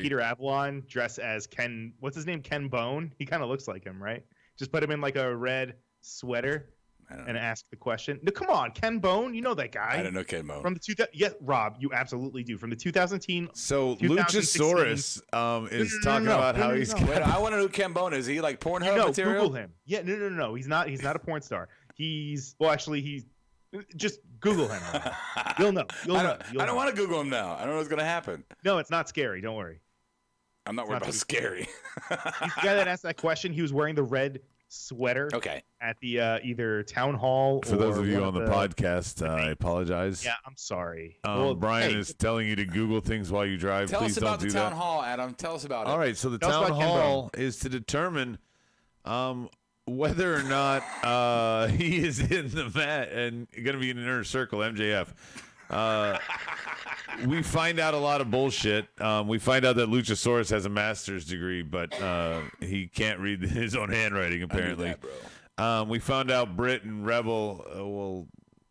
Peter Avalon dress as Ken. What's his name? Ken Bone. He kind of looks like him, right? Just put him in like a red sweater and ask the question. No, come on, Ken Bone. You know that guy. I don't know Ken Bone. From the yes, Rob, you absolutely do. From the 2010. So Luchasaurus is talking about how he's. Wait, I want to know who Ken Bone is. He like Pornhub material? Google him. Yeah, no. He's not a porn star. He's just Google him. You'll know. I don't want to Google him now. I don't know what's going to happen. No, it's not scary. Don't worry. I'm not worried about scary. He's the guy that asked that question. He was wearing the red sweater. Okay. At the either town hall. For those of you on the podcast, I apologize. Yeah, I'm sorry. Brian is telling you to Google things while you drive. Tell Please us about don't do the town that. hall, Adam. Tell us about it. All right. So the town hall is to determine whether or not he is in the mat and going to be in an inner circle, MJF. We find out a lot of bullshit. We find out that Luchasaurus has a master's degree, but he can't read his own handwriting, apparently. I knew that, bro. We found out Britt and Rebel,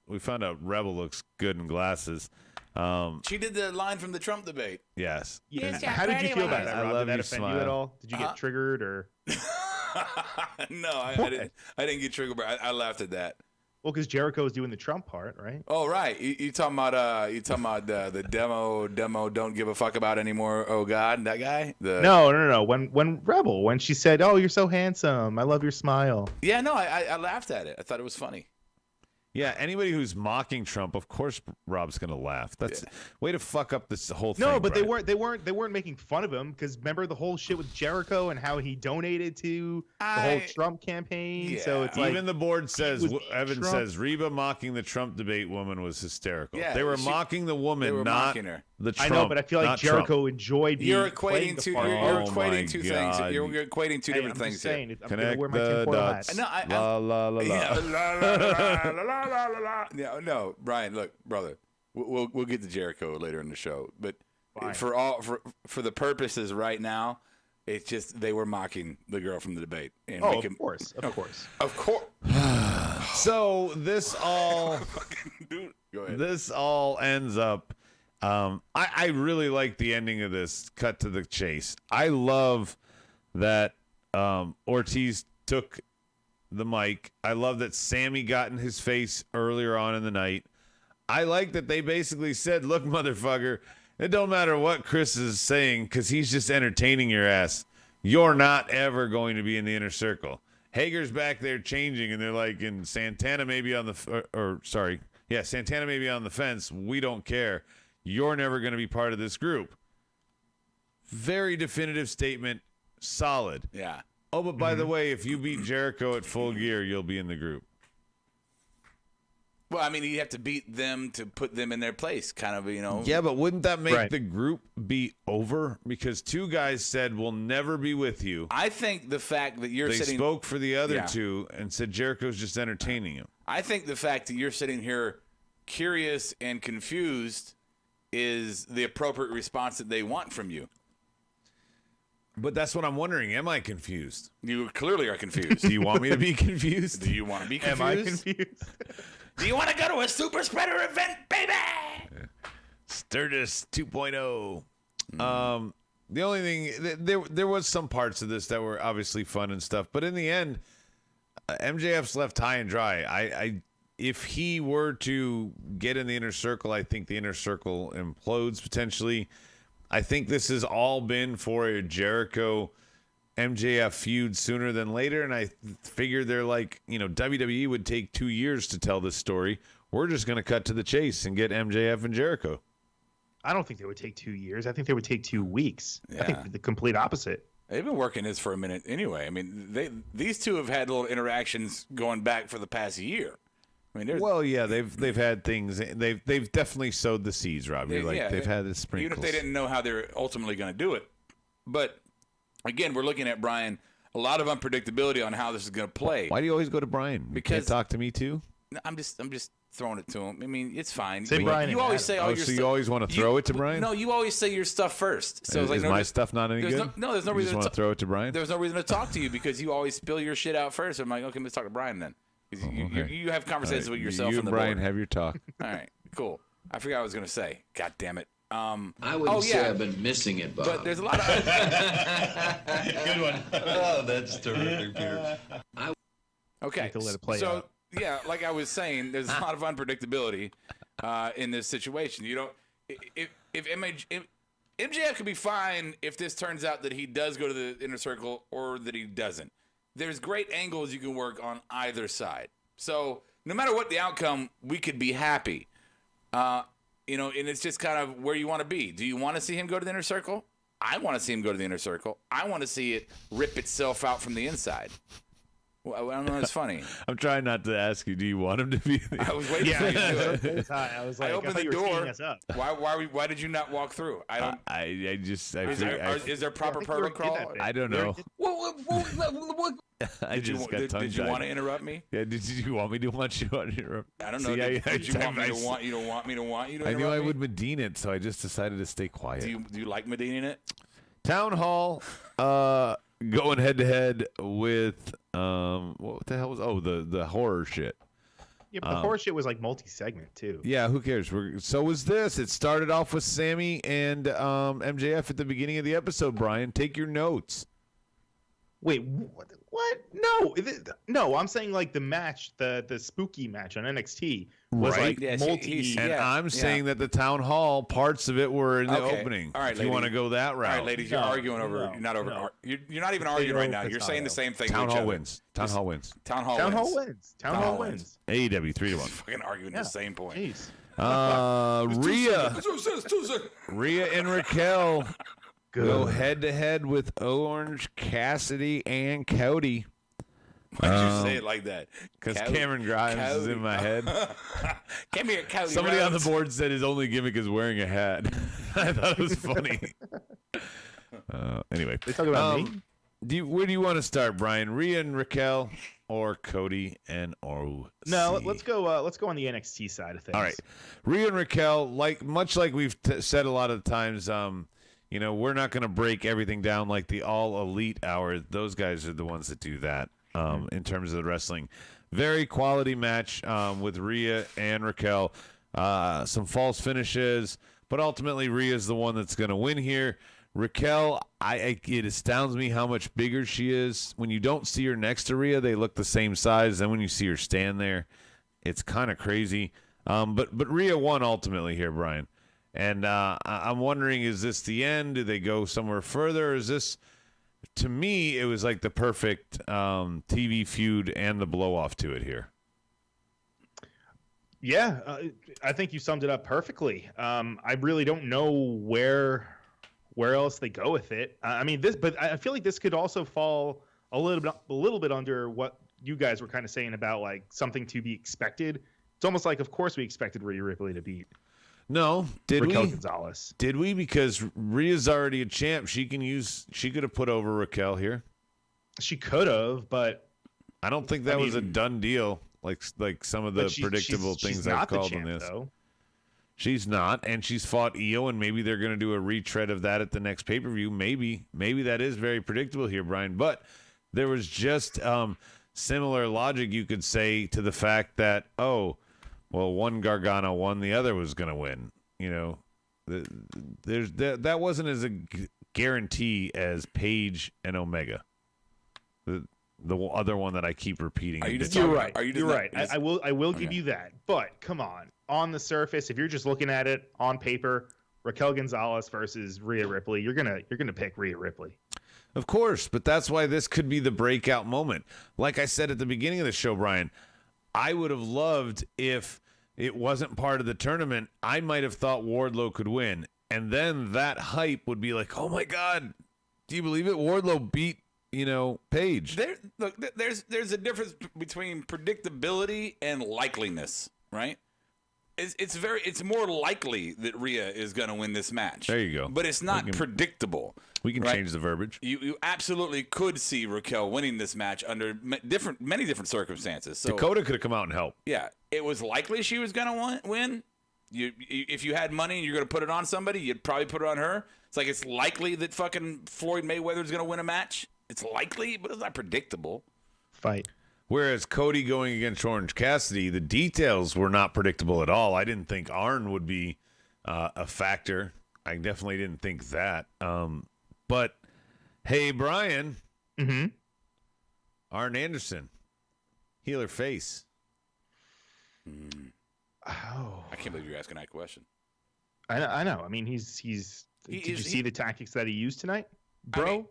we found out Rebel looks good in glasses. She did the line from the Trump debate. Yes. How did you feel about that, Rob? Did that offend you at all? Did you get triggered or? No, I didn't get triggered, but I laughed at that. Well, because Jericho was doing the Trump part, right? Oh, right. You talking about the demo don't give a fuck about anymore. Oh God, that guy. No. When she said, "Oh, you're so handsome. I love your smile." Yeah, no, I laughed at it. I thought it was funny. Yeah, anybody who's mocking Trump, of course, Rob's gonna laugh. That's way to fuck up this whole thing. No, but Brian. they weren't making fun of him because remember the whole shit with Jericho and how he donated to the whole Trump campaign. Yeah. So it's even the board says Evan Trump. says Reba mocking the Trump debate woman was hysterical. Yeah, they were mocking the woman, not mocking her. the Trump. I know, but I feel like Jericho enjoyed being. You're equating two. You're equating two things. God. You're equating two different things here. I'm Connect gonna wear my the tinfoil hat. dots. No, la la la la. No, Brian. Look, brother. We'll get to Jericho later in the show, but Fine. for the purposes right now, it's just they were mocking the girl from the debate. And of course. So this all, Dude, go ahead. this all ends up. I really like the ending of this. Cut to the chase. I love that Ortiz took the mic. I love that Sammy got in his face earlier on in the night. I like that they basically said, look, motherfucker, it don't matter what Chris is saying because he's just entertaining your ass. You're not ever going to be in the inner circle. Hager's back there changing, and they're like, and Santana may be on the Santana may be on the fence. We don't care. You're never going to be part of this group. Very definitive statement. Solid. Yeah. Oh, but by the way, if you beat Jericho at Full Gear, you'll be in the group. Well, I mean, you have to beat them to put them in their place, kind of, Yeah, but wouldn't that make Right. the group be over? Because 2 guys said, we'll never be with you. I think the fact that you're They sitting... spoke for the other Yeah. 2 and said Jericho's just entertaining him. I think the fact that you're sitting here curious and confused is the appropriate response that they want from you. But that's what I'm wondering. Am I confused? You clearly are confused. Do you want me to be confused? Do you want to be confused? Am I confused? Do you want to go to a super spreader event, baby? Sturgis 2.0. The only thing, there was some parts of this that were obviously fun and stuff, but in the end, MJF's left high and dry. If he were to get in the inner circle, I think the inner circle implodes potentially. I think this has all been for a Jericho MJF feud sooner than later, and I figured they're like, WWE would take 2 years to tell this story. We're just going to cut to the chase and get MJF and Jericho. I don't think they would take 2 years. I think they would take 2 weeks. I Yeah. think the complete opposite. They've been working this for a minute anyway. I mean, these 2 have had little interactions going back for the past year. I mean, Well, yeah, they've had things. They've definitely sowed the seeds, Rob. You're like, they've had the sprinkles. Even if they didn't know how they're ultimately going to do it. But again, we're looking at, Brian, a lot of unpredictability on how this is going to play. Why do you always go to Brian? You Because- can't talk to me too. I'm just throwing it to him. I mean, it's fine. Say Brian You and always Adam. say all Oh, your so stuff. you always want to throw it to Brian? No, you always say your stuff first. So it's like, Is no, my there's- stuff not any there's good? no reason You just to want to throw it to Brian? There's no reason to talk to you because you always spill your shit out first. I'm like, okay, let's talk to Brian then. 'Cause okay. you have conversations with yourself You on and the Brian board. have your talk. All right, cool. I forgot what I was going to say. God damn it. I wouldn't say I've been missing it, Bob. But there's a lot of... Good one. Oh, that's terrific, Peter. Okay, to let it play so out. yeah, like I was saying, there's a lot of unpredictability in this situation. You don't... If MJF could be fine if this turns out that he does go to the inner circle or that he doesn't. There's great angles you can work on either side. So no matter what the outcome, we could be happy. And it's just kind of where you want to be. Do you want to see him go to the inner circle? I want to see him go to the inner circle. I want to see it rip itself out from the inside. Well, I don't know. It's funny. I'm trying not to ask you. Do you want him to be? I was waiting for you to do it. I was like, I opened thought the you were teeing door. us up. Why did you not walk through? I don't. Is there proper I think you were good protocol? at it. I don't know. I Did you, just got did, tongue did you tied. want to interrupt me? Yeah, did you want me to want you to interrupt? I don't know. See, Did you want me to want you to want me to want you to I interrupt knew I me? would Medina it, so I just decided to stay quiet. Do you like Medina in it? Town Hall, going head to head with what the hell was the horror shit. Yeah, but the horror shit was like multi-segment too. Yeah, who cares? So was this. It started off with Sammy and MJF at the beginning of the episode, Brian. Take your notes. Wait, what? No, I'm saying like the match, the spooky match on NXT was Right. like Yes, multi. And Yeah, I'm saying that the Town Hall, parts of it were in the Okay. opening. All right, if you want to ladies. go that route. All right, ladies, you're No, arguing over. no, You're not over. no. You're not even arguing right now. You're saying the same thing. Town to each Hall other. wins. Town Hall wins. Town Hall Town wins. Hall wins. Town Hall wins. AEW 3-1. Fucking arguing Yeah. the same point. Jeez. Rhea and Raquel Good. go head to head with Orange Cassidy and Cody. Why'd you say it like that? Because Cody- Cameron Grimes is Cody. in my head. Come here, Cody. Somebody on the Rhodes. board said his only gimmick is wearing a hat. I thought it was funny. Anyway, They talk about me. where do you want to start, Brian? Rhea and Raquel or Cody and OC? No, let's go. Let's go on the NXT side of things. All right, Rhea and Raquel, much like we've said a lot of times, we're not going to break everything down like the All Elite Hour. Those guys are the ones that do that. In terms of the wrestling, very quality match with Rhea and Raquel. Some false finishes, but ultimately Rhea's the one that's going to win here. Raquel, it astounds me how much bigger she is. When you don't see her next to Rhea, they look the same size. Then when you see her stand there, it's kind of crazy. But Rhea won ultimately here, Brian. And I'm wondering, is this the end? Do they go somewhere further? Or is this, to me, it was like the perfect TV feud and the blow off to it here. Yeah, I think you summed it up perfectly. I really don't know where else they go with it. But I feel like this could also fall a little bit under what you guys were kind of saying about like something to be expected It's almost like, of course, we expected Rhea Ripley to beat No, did Raquel we? Gonzalez. Did we? Because Rhea's already a champ. She could have put over Raquel here. She could have, but I don't think that was a done deal. Like some of the predictable things she's I've not the called champ, on this. though. She's not, and she's fought Io, and maybe they're going to do a retread of that at the next pay-per-view. Maybe that is very predictable here, Brian. But there was just similar logic, you could say, to the fact that, one Gargano won, the other was going to win. You know, that wasn't as a guarantee as Paige and Omega. The other one that I keep repeating. You're right. I will give you that. But come on the surface, if you're just looking at it on paper, Raquel Gonzalez versus Rhea Ripley, you're gonna pick Rhea Ripley. Of course, but that's why this could be the breakout moment. Like I said at the beginning of the show, Brian, I would have loved if it wasn't part of the tournament. I might have thought Wardlow could win, and then that hype would be like, "Oh my God, do you believe it? Wardlow beat." Paige. There's a difference between predictability and likeliness, right? It's more likely that Rhea is going to win this match. There you go. But it's not predictable. We can right? change the verbiage. You absolutely could see Raquel winning this match under many different circumstances. So, Dakota could have come out and helped. Yeah, it was likely she was going to win. If you had money and you're going to put it on somebody, you'd probably put it on her. It's like it's likely that fucking Floyd Mayweather is going to win a match. It's likely, but it's not predictable. Fight. Whereas Cody going against Orange Cassidy, the details were not predictable at all. I didn't think Arn would be a factor. I definitely didn't think that. But, hey, Brian. Mm-hmm. Arn Anderson. Heel or face? Oh. I can't believe you're asking that question. I know. I mean, did you see the tactics that he used tonight? Bro, I mean,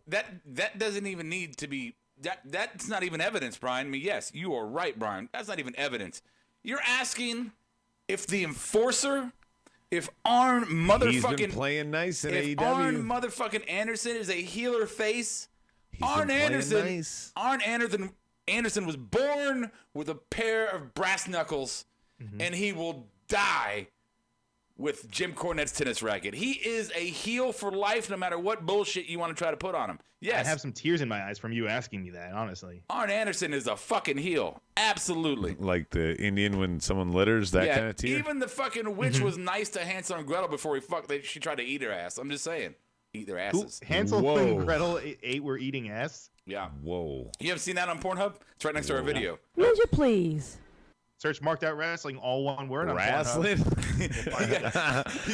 that doesn't even need to be that's not even evidence, Brian. I mean, yes, you are right, Brian. That's not even evidence. You're asking if the enforcer, if Arn motherfucking He's been playing nice in if AEW. Arn motherfucking Anderson is a healer face. Arn Anderson was born with a pair of brass knuckles, and he will die with Jim Cornette's tennis racket. He is a heel for life, no matter what bullshit you want to try to put on him. Yes. I have some tears in my eyes from you asking me that, honestly. Arn Anderson is a fucking heel. Absolutely. Like the Indian when someone litters, that kind of tear? Even the fucking witch was nice to Hansel and Gretel before she tried to eat her ass. I'm just saying. Eat their asses. Hansel and Gretel were eating ass? Yeah. Whoa. You haven't seen that on Pornhub? It's right next to our video. Would you please? Search Marked Out Wrestling, all one word. Wrestling? You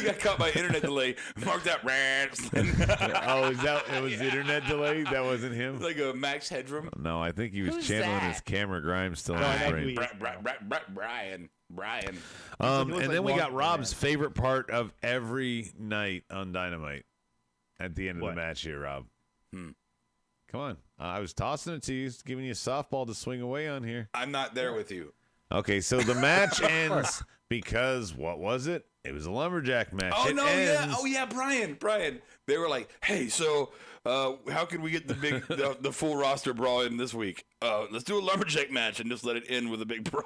got caught by internet delay. Marked Out Wrestling. It was the internet delay? That wasn't him? Like a Max Headroom? No, I think he was Who's channeling that? his camera grime still in his brain. Brian. And then we got Rob's favorite part of every night on Dynamite at the end of the match here, Rob. Come on. I was tossing it to you, giving you a softball to swing away on here. I'm not there with you. Okay, so the match ends because, what was it? It was a lumberjack match. Brian. They were like, hey, so how can we get the full roster brawl in this week? Let's do a lumberjack match and just let it end with a big brawl.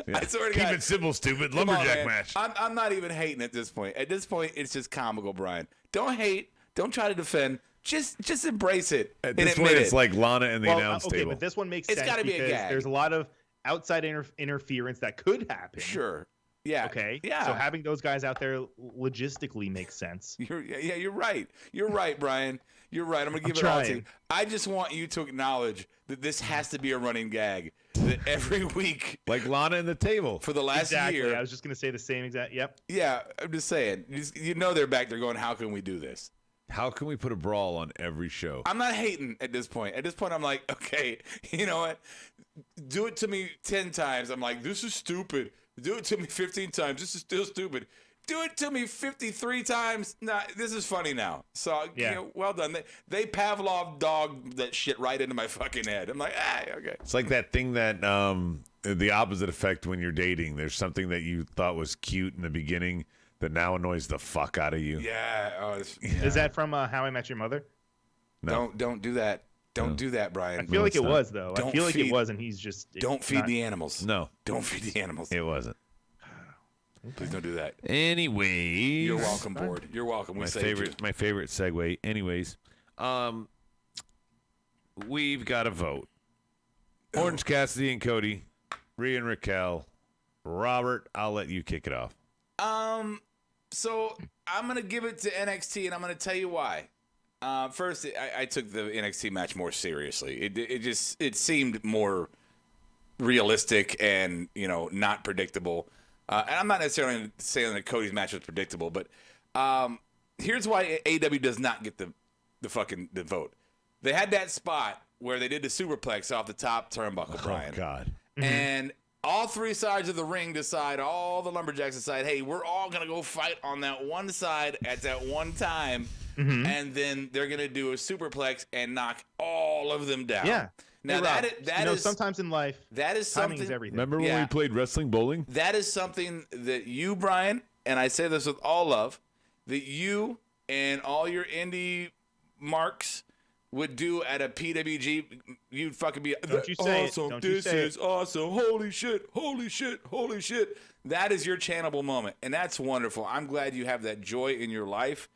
Yeah. I swear to Keep God, it simple, stupid. come on, Lumberjack man. match. I'm not even hating at this point. At this point, it's just comical, Brian. Don't hate. Don't try to defend. Just embrace it. At this point, it's like Lana and the announce okay, table. but this one makes It's sense gotta be a because gag. there's a lot of outside interference that could happen. Sure. Yeah. Okay. Yeah. So having those guys out there logistically makes sense. You're right. You're right, Brian. You're right. I'm gonna give it all to you. I just want you to acknowledge that this has to be a running gag. That every week, Like Lana and the table. for the last year. I was just gonna say the same exact. Yep. Yeah, I'm just saying. They're back there going, how can we do this? How can we put a brawl on every show? I'm not hating at this point. At this point, I'm like, okay, you know what? Do it to me 10 times. I'm like, this is stupid. Do it to me 15 times. This is still stupid. Do it to me 53 times. Nah, this is funny now. So, well done. They Pavlov dogged that shit right into my fucking head. I'm like, okay. It's like that thing that the opposite effect when you're dating. There's something that you thought was cute in the beginning that now annoys the fuck out of you. Yeah. Is that from How I Met Your Mother? No. Don't do that. Don't do that, Brian. I feel like it's it not. was though. I Don't feel like feed- it was, and he's just Don't feed the animals. No, Don't feed the animals. it wasn't. Please don't do that. Anyways, You're welcome, board. You're welcome. My favorite segue. Anyways, we've got a vote. Orange Cassidy and Cody, Rhea and Raquel, Robert. I'll let you kick it off. So I'm gonna give it to NXT, and I'm gonna tell you why. First, I took the NXT match more seriously. It seemed more realistic and not predictable. And I'm not necessarily saying that Cody's match was predictable, but here's why AEW does not get the vote. They had that spot where they did the superplex off the top turnbuckle, Brian. Oh God! And all three sides of the ring decide, all the lumberjacks decide, hey, we're all going to go fight on that one side at that one time. And then they're going to do a superplex and knock all of them down. Yeah. Now, that is sometimes in life, that is timing something. is everything. Remember when we played wrestling bowling? That is something that you, Brian, and I say this with all love, that you and all your indie marks would do at a PWG. You'd fucking be Don't you say awesome. it. Don't you This say is awesome. Holy shit. Holy shit. Holy shit. That is your channelable moment, and that's wonderful. I'm glad you have that joy in your life.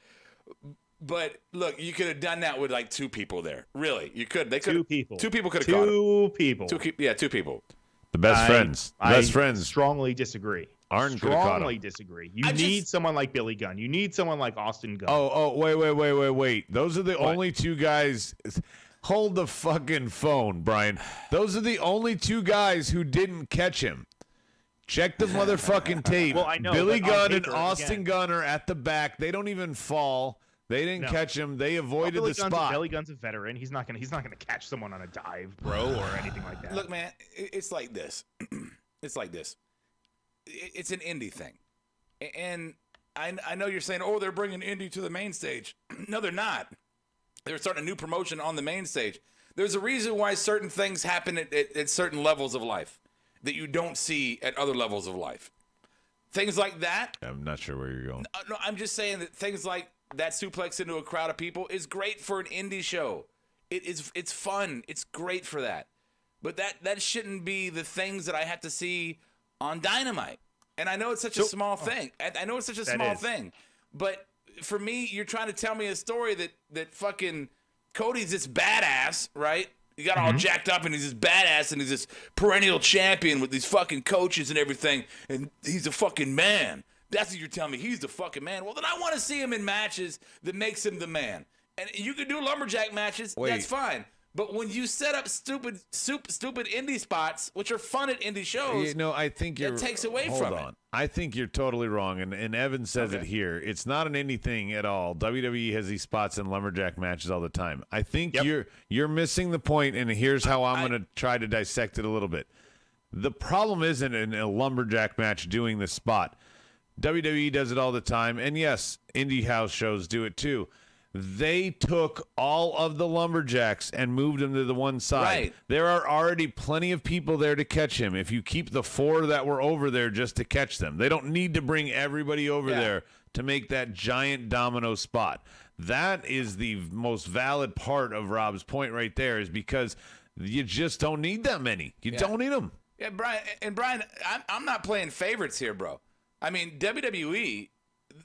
But look, you could have done that with like two people there. Really, you could. They could. Two people. Two people could have caught him. Two people. Two people. The best friends. Best friends. Strongly disagree. Arn could have caught Strongly him. disagree. You need someone like Billy Gunn. You need someone like Austin Gunn. Oh, wait. Those are the only two guys. Hold the fucking phone, Brian. Those are the only two guys who didn't catch him. Check the motherfucking tape. Well, I know, Billy but on Gunn and paper, Austin again. Gunn are at the back. They don't even fall. They didn't catch him. They avoided the spot. Billy Gunn's a veteran. He's not gonna catch someone on a dive, bro, or anything like that. Look, man, it's like this. It's like this. It's an indie thing. And I know you're saying, oh, they're bringing indie to the main stage. No, they're not. They're starting a new promotion on the main stage. There's a reason why certain things happen at certain levels of life that you don't see at other levels of life. Things like that. I'm not sure where you're going. No, I'm just saying that things like that suplex into a crowd of people is great for an indie show. It's fun. It's great for that. But that shouldn't be the things that I have to see on Dynamite. And I know it's such a small thing. I know it's such a small thing. But for me, you're trying to tell me a story that fucking Cody's this badass, right? He got all jacked up and he's this badass and he's this perennial champion with these fucking coaches and everything. And he's a fucking man. That's what you're telling me. He's the fucking man. Well, then I want to see him in matches that makes him the man. And you can do lumberjack matches. Wait. That's fine. But when you set up stupid indie spots, which are fun at indie shows, I think you're. that takes away hold from on. it. I think you're totally wrong, and Evan says it here. It's not an indie thing at all. WWE has these spots in lumberjack matches all the time. I think you're missing the point, and here's how I'm going to try to dissect it a little bit. The problem isn't in a lumberjack match doing the spot. WWE does it all the time, and yes, indie house shows do it too. They took all of the lumberjacks and moved them to the one side. Right. There are already plenty of people there to catch him. If you keep the four that were over there just to catch them, they don't need to bring everybody over there to make that giant domino spot. That is the most valid part of Rob's point right there, is because you just don't need that many. You don't need them. Yeah, Brian, I'm not playing favorites here, bro. I mean, WWE,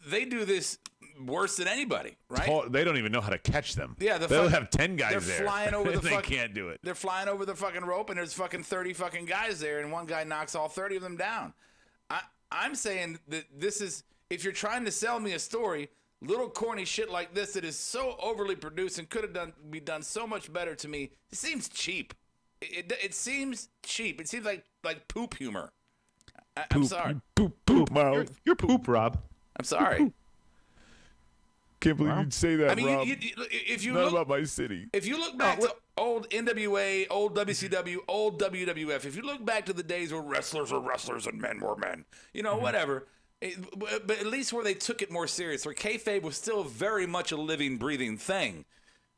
they do this worse than anybody, right? They don't even know how to catch them. Yeah, they'll have 10 guys they're there. Flying over the they can't do it. They're flying over the fucking rope, and there's fucking 30 fucking guys there, and one guy knocks all 30 of them down. I'm saying that this is, if you're trying to sell me a story, little corny shit like this that is so overly produced and could have be done so much better to me, it seems cheap. It seems cheap. It seems like poop humor. I'm sorry. Poop mouth. You're poop, Rob. I'm sorry. Can't believe you'd say that, I mean, Rob. if you Not look about my city. If you look back to old NWA, old WCW, old WWF, if you look back to the days where wrestlers were wrestlers and men were men, whatever. But at least where they took it more serious, where kayfabe was still very much a living, breathing thing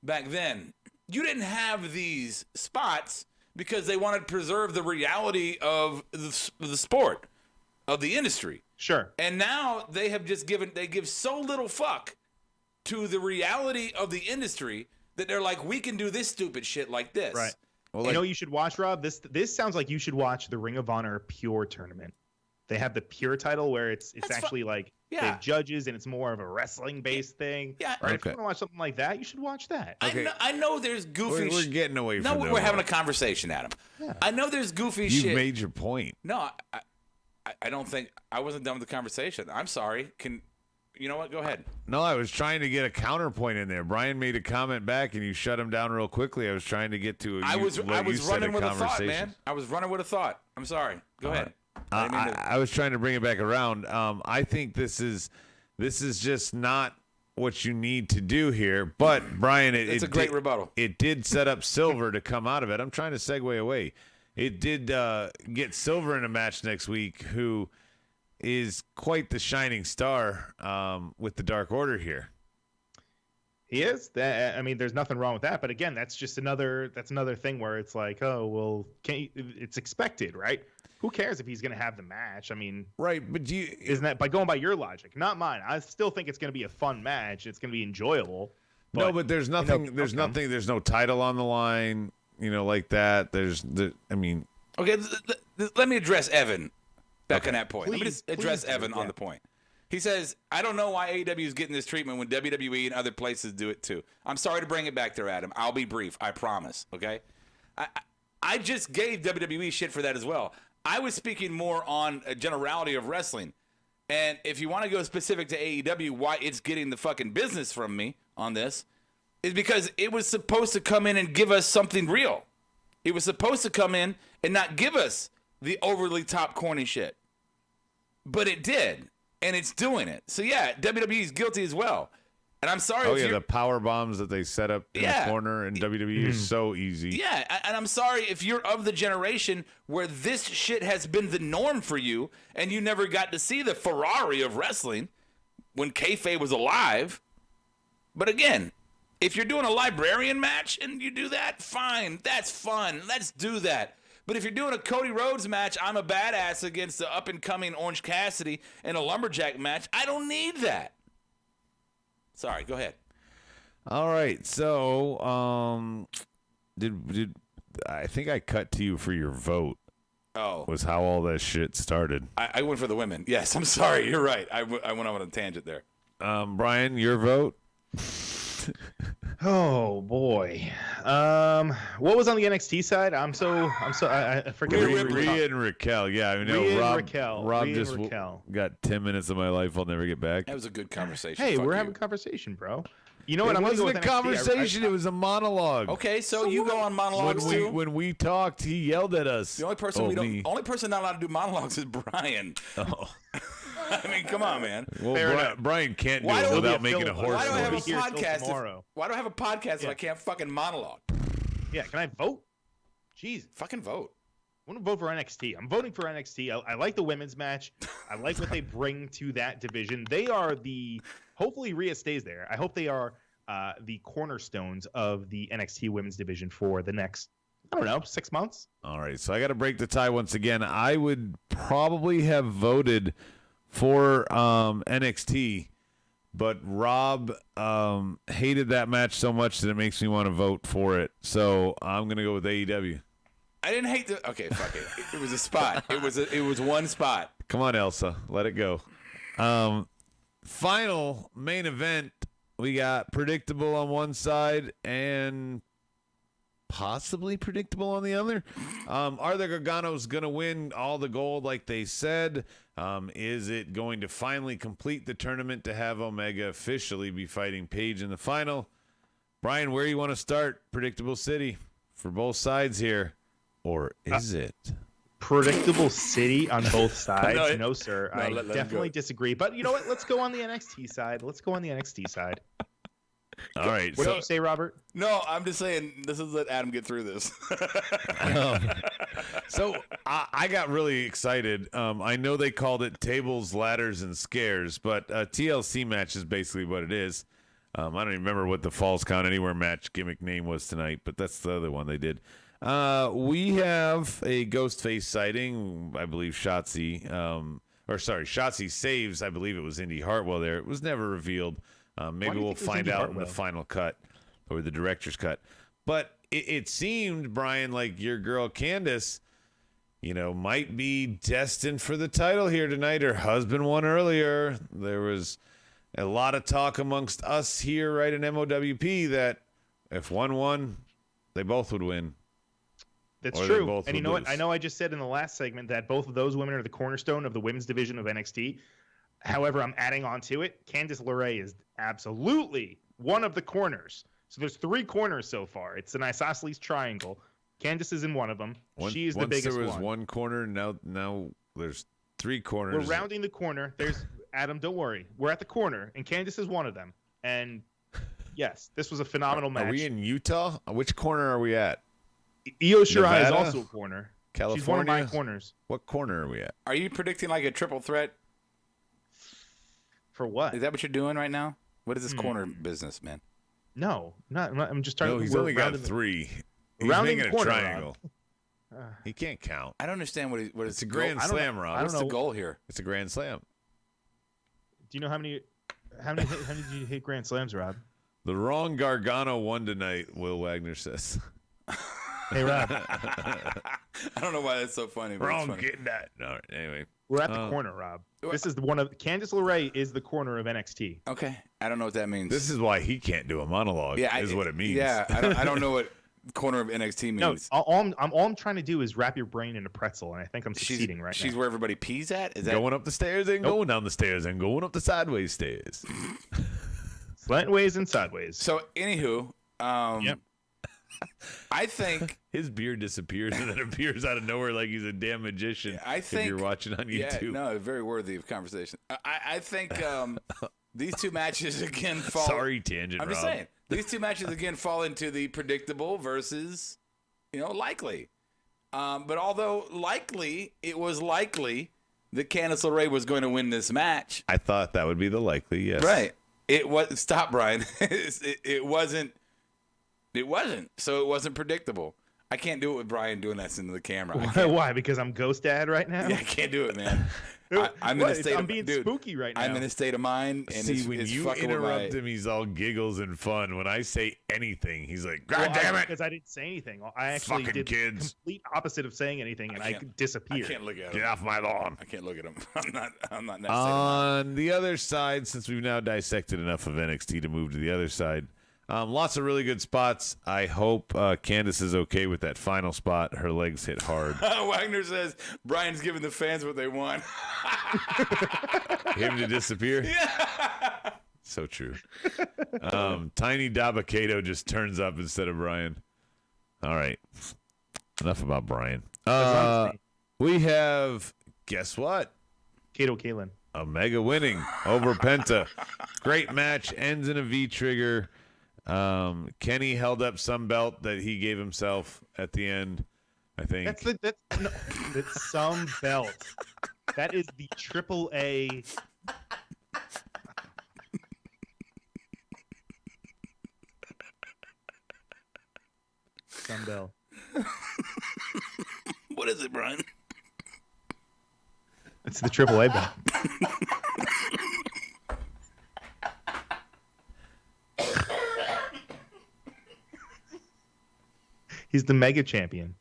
back then. You didn't have these spots because they wanted to preserve the reality of the sport, of the industry. Sure. And now they give so little fuck to the reality of the industry that they're like, we can do this stupid shit like this. Right. Well, you should watch, Rob? This sounds like you should watch the Ring of Honor Pure tournament. They have the pure title where it's That's actually like they Yeah. have judges and it's more of a wrestling based thing. Yeah. Right. If Okay. you want to watch something like that, you should watch that. Okay. I know there's goofy. We're getting away No, from we're them. having a conversation, Adam. Yeah. I know there's goofy You've shit. made your point. No, I don't think I wasn't done with the conversation. I'm sorry. You know what? Go ahead. No, I was trying to get a counterpoint in there. Brian made a comment back, and you shut him down real quickly. I was trying to get to. I was running with a thought, man. I was running with a thought. I'm sorry. Go ahead. I was trying to bring it back around. I think this is just not what you need to do here. But Brian, It's a great rebuttal. It did set up Silver to come out of it. I'm trying to segue away. It did get Silver in a match next week, who is quite the shining star with the Dark Order here. He is. I mean, there's nothing wrong with that. But again, that's another thing where it's like, oh well, it's expected, right? Who cares if he's going to have the match? I mean, Right, but isn't that by going by your logic, not mine? I still think it's going to be a fun match. It's going to be enjoyable. no, but there's nothing. There's okay. nothing. There's no title on the line. Like that. I mean, Okay, let me address Evan back on that point. Let me Please, just address please do, Evan on yeah. the point. He says, I don't know why AEW is getting this treatment when WWE and other places do it too. I'm sorry to bring it back there, Adam. I'll be brief. I promise. Okay? I just gave WWE shit for that as well. I was speaking more on a generality of wrestling. And if you want to go specific to AEW, why it's getting the fucking business from me on this is because it was supposed to come in and give us something real. It was supposed to come in and not give us the overly top corny shit. But it did. And it's doing it. So yeah, WWE is guilty as well. And I'm sorry. oh if yeah, you're, the power bombs that they set up in Yeah. the corner in WWE is so easy. Yeah, and I'm sorry if you're of the generation where this shit has been the norm for you, and you never got to see the Ferrari of wrestling when kayfabe was alive. But again, if you're doing a librarian match and you do that, fine, that's fun. Let's do that. But if you're doing a Cody Rhodes match, I'm a badass against the up-and-coming Orange Cassidy and a lumberjack match, I don't need that. Sorry, go ahead. All right, so did I think I cut to you for your vote? Oh, Was how all that shit started. I went for the women. Yes, I'm sorry. You're right. I went on a tangent there. Brian, your vote? Oh boy. What was on the NXT side? I forget. Rhea what we were Rhea talking- and Raquel. Yeah, I know Rhea and Rob. Raquel. Rob Rhea and just Raquel. got 10 minutes of my life I'll never get back. That was a good conversation. Hey, Fuck we're you. having a conversation, bro. You know what? It I'm gonna go wasn't with a NXT. conversation. It was a monologue. Okay, so you go on monologues too. When we talked, he yelled at us. The only person me. only person not allowed to do monologues is Brian. Oh. I mean, come on, man. Well, Fair enough. Brian can't do Why it don't- without We'll be making a Phil- horse Why do I have a We'll be here till podcast? tomorrow. Why do I have a podcast if Yeah. I can't fucking monologue? Yeah, can I vote? Jeez. Fucking vote. I want to vote for NXT. I'm voting for NXT. I like the women's match. I like what they bring to that division. They are hopefully Rhea stays there. I hope they are the cornerstones of the NXT women's division for the next, 6 months. All right, so I got to break the tie once again. I would probably have voted for NXT, but Rob hated that match so much that it makes me want to vote for it. So I'm going to go with AEW. I didn't hate the. Okay, fuck it. It was a spot. It was one spot. Come on, Elsa. Let it go. Final main event. We got predictable on one side and possibly predictable on the other. Are the Garganos going to win all the gold like they said? Is it going to finally complete the tournament to have Omega officially be fighting Paige in the final? Brian, where you want to start? Predictable City for both sides here. Or is it? Predictable city on both sides. No, No, sir. no, I let him definitely go. disagree. But you know what? Let's go on the NXT side. All right. What So, did you say, Robert? No, I'm just saying. This is let Adam get through this. I got really excited. I know they called it tables, ladders, and scares, but a TLC match is basically what it is. I don't even remember what the Falls Count Anywhere match gimmick name was tonight, but that's the other one they did. We have a Ghostface sighting. I believe Shotzi, Shotzi saves. I believe it was Indy Hartwell there. It was never revealed. Maybe do you we'll think it was find Indy out in the Hartwell? final cut or the director's cut. But it seemed, Brian, like your girl Candace, might be destined for the title here tonight. Her husband won earlier. There was a lot of talk amongst us here, right, in MOWP that if one won, they both would win. That's true. And you know what? I know I just said in the last segment that both of those women are the cornerstone of the women's division of NXT. However, I'm adding on to it. Candice LeRae is absolutely one of the corners. So there's 3 corners so far. It's an isosceles triangle. Candice is in one of them. She's the biggest one. Once there was one corner, now there's 3 corners. We're rounding the corner. There's Adam, don't worry. We're at the corner, and Candice is one of them. And yes, this was a phenomenal match. Are we in Utah? Which corner are we at? Io Shirai is Nevada? also a corner. California? She's one of my corners. What corner are we at? Are you predicting like a triple threat? For what? Is that what you're doing right now? What is this corner business, man? No, not. I'm just trying. No, he's only got 3. He's rounding making the corner, a triangle. He can't count. I don't understand what It's a grand slam, Rob. What's the goal here? It's a grand slam. Do you know how many did you hit grand slams, Rob? The wrong Gargano won tonight, Will Wagner says. Hey, Rob. I don't know why that's so funny. But Wrong it's funny. getting that. No, anyway. We're at the corner, Rob. This is Candice LeRae is the corner of NXT. Okay, I don't know what that means. This is why he can't do a monologue. Yeah, is what it means. Yeah, I don't know what corner of NXT means. No, all I'm trying to do is wrap your brain in a pretzel, and I think I'm succeeding right now. She's where everybody pees at. Is that Going up the stairs and going down the stairs and going up the sideways stairs. Slantways and sideways. So, anywho, Yep. I think his beard disappears and then appears out of nowhere like he's a damn magician. I think if you're watching on YouTube. Yeah, no, very worthy of conversation. I think these 2 matches again fall. Sorry, tangent. I'm just saying these 2 matches again fall into the predictable versus, likely. But although likely, it was likely that Candice LeRae was going to win this match. I thought that would be the likely, yes. Right. It was. Stop, Brian. It wasn't. It wasn't. So it wasn't predictable. I can't do it with Brian doing that into the camera. Why? Because I'm Ghost Dad right now? Yeah, I can't do it, man. I'm in a state I'm being spooky right now. I'm in a state of mind, and when it's you fucking interrupt him, he's all giggles and fun. When I say anything, he's like, God Well, damn it. Because I didn't say anything. I actually Fucking did kids. the complete opposite of saying anything, and I disappeared. I can't look at him. Get off my lawn. I can't look at him. I'm not in that state of mind. On the other side, since we've now dissected enough of NXT to move to the other side, lots of really good spots. I hope Candice is okay with that final spot. Her legs hit hard. Wagner says Brian's giving the fans what they want. Him to disappear? Yeah. So true. Tiny Dabakato just turns up instead of Brian. All right. Enough about Brian. We have, guess what? Kato Kalin. Omega winning over Penta. Great match. Ends in a V-trigger. Kenny held up some belt that he gave himself at the end, I think. That's some belt. That is the AAA. Some belt. What is it, Brian? It's the AAA belt. He's the mega champion.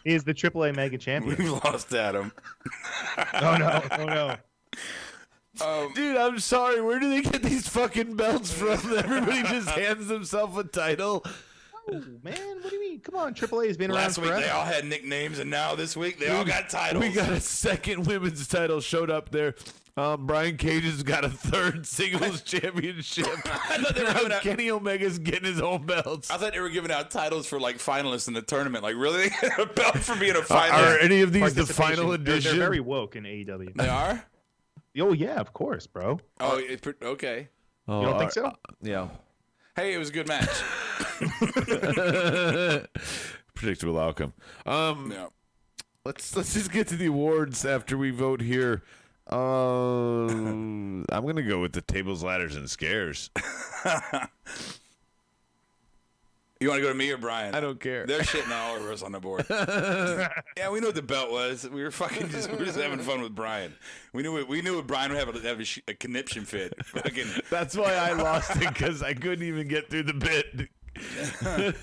He is the AAA mega champion. We've lost Adam. Oh no. Dude, I'm sorry. Where do they get these fucking belts from? Everybody just hands themselves a title. Oh, man. What do you mean? Come on. AAA has been around Last week forever. they all had nicknames, and now this week they all got titles. We got a second women's title showed up there. Brian Cage has got a third singles championship. I thought they were giving out, Kenny Omega's getting his own belts. I thought they were giving out titles for like finalists in the tournament. Like, really? They get a belt for being a Are finalist? any of these the Participation. final edition? They're very woke in AEW. They are? Oh, yeah, of course, bro. Oh, okay. Oh, You don't think so? Yeah. Hey, it was a good match. Predictable outcome. Yeah. Let's just get to the awards after we vote here. I'm gonna go with the tables, ladders, and scares. You want to go to me or Brian? I don't care. They're shitting all over us on the board. Yeah, we knew what the belt was. We were just having fun with Brian. We knew Brian would have a conniption fit. Fucking. That's why I lost it, because I couldn't even get through the bit.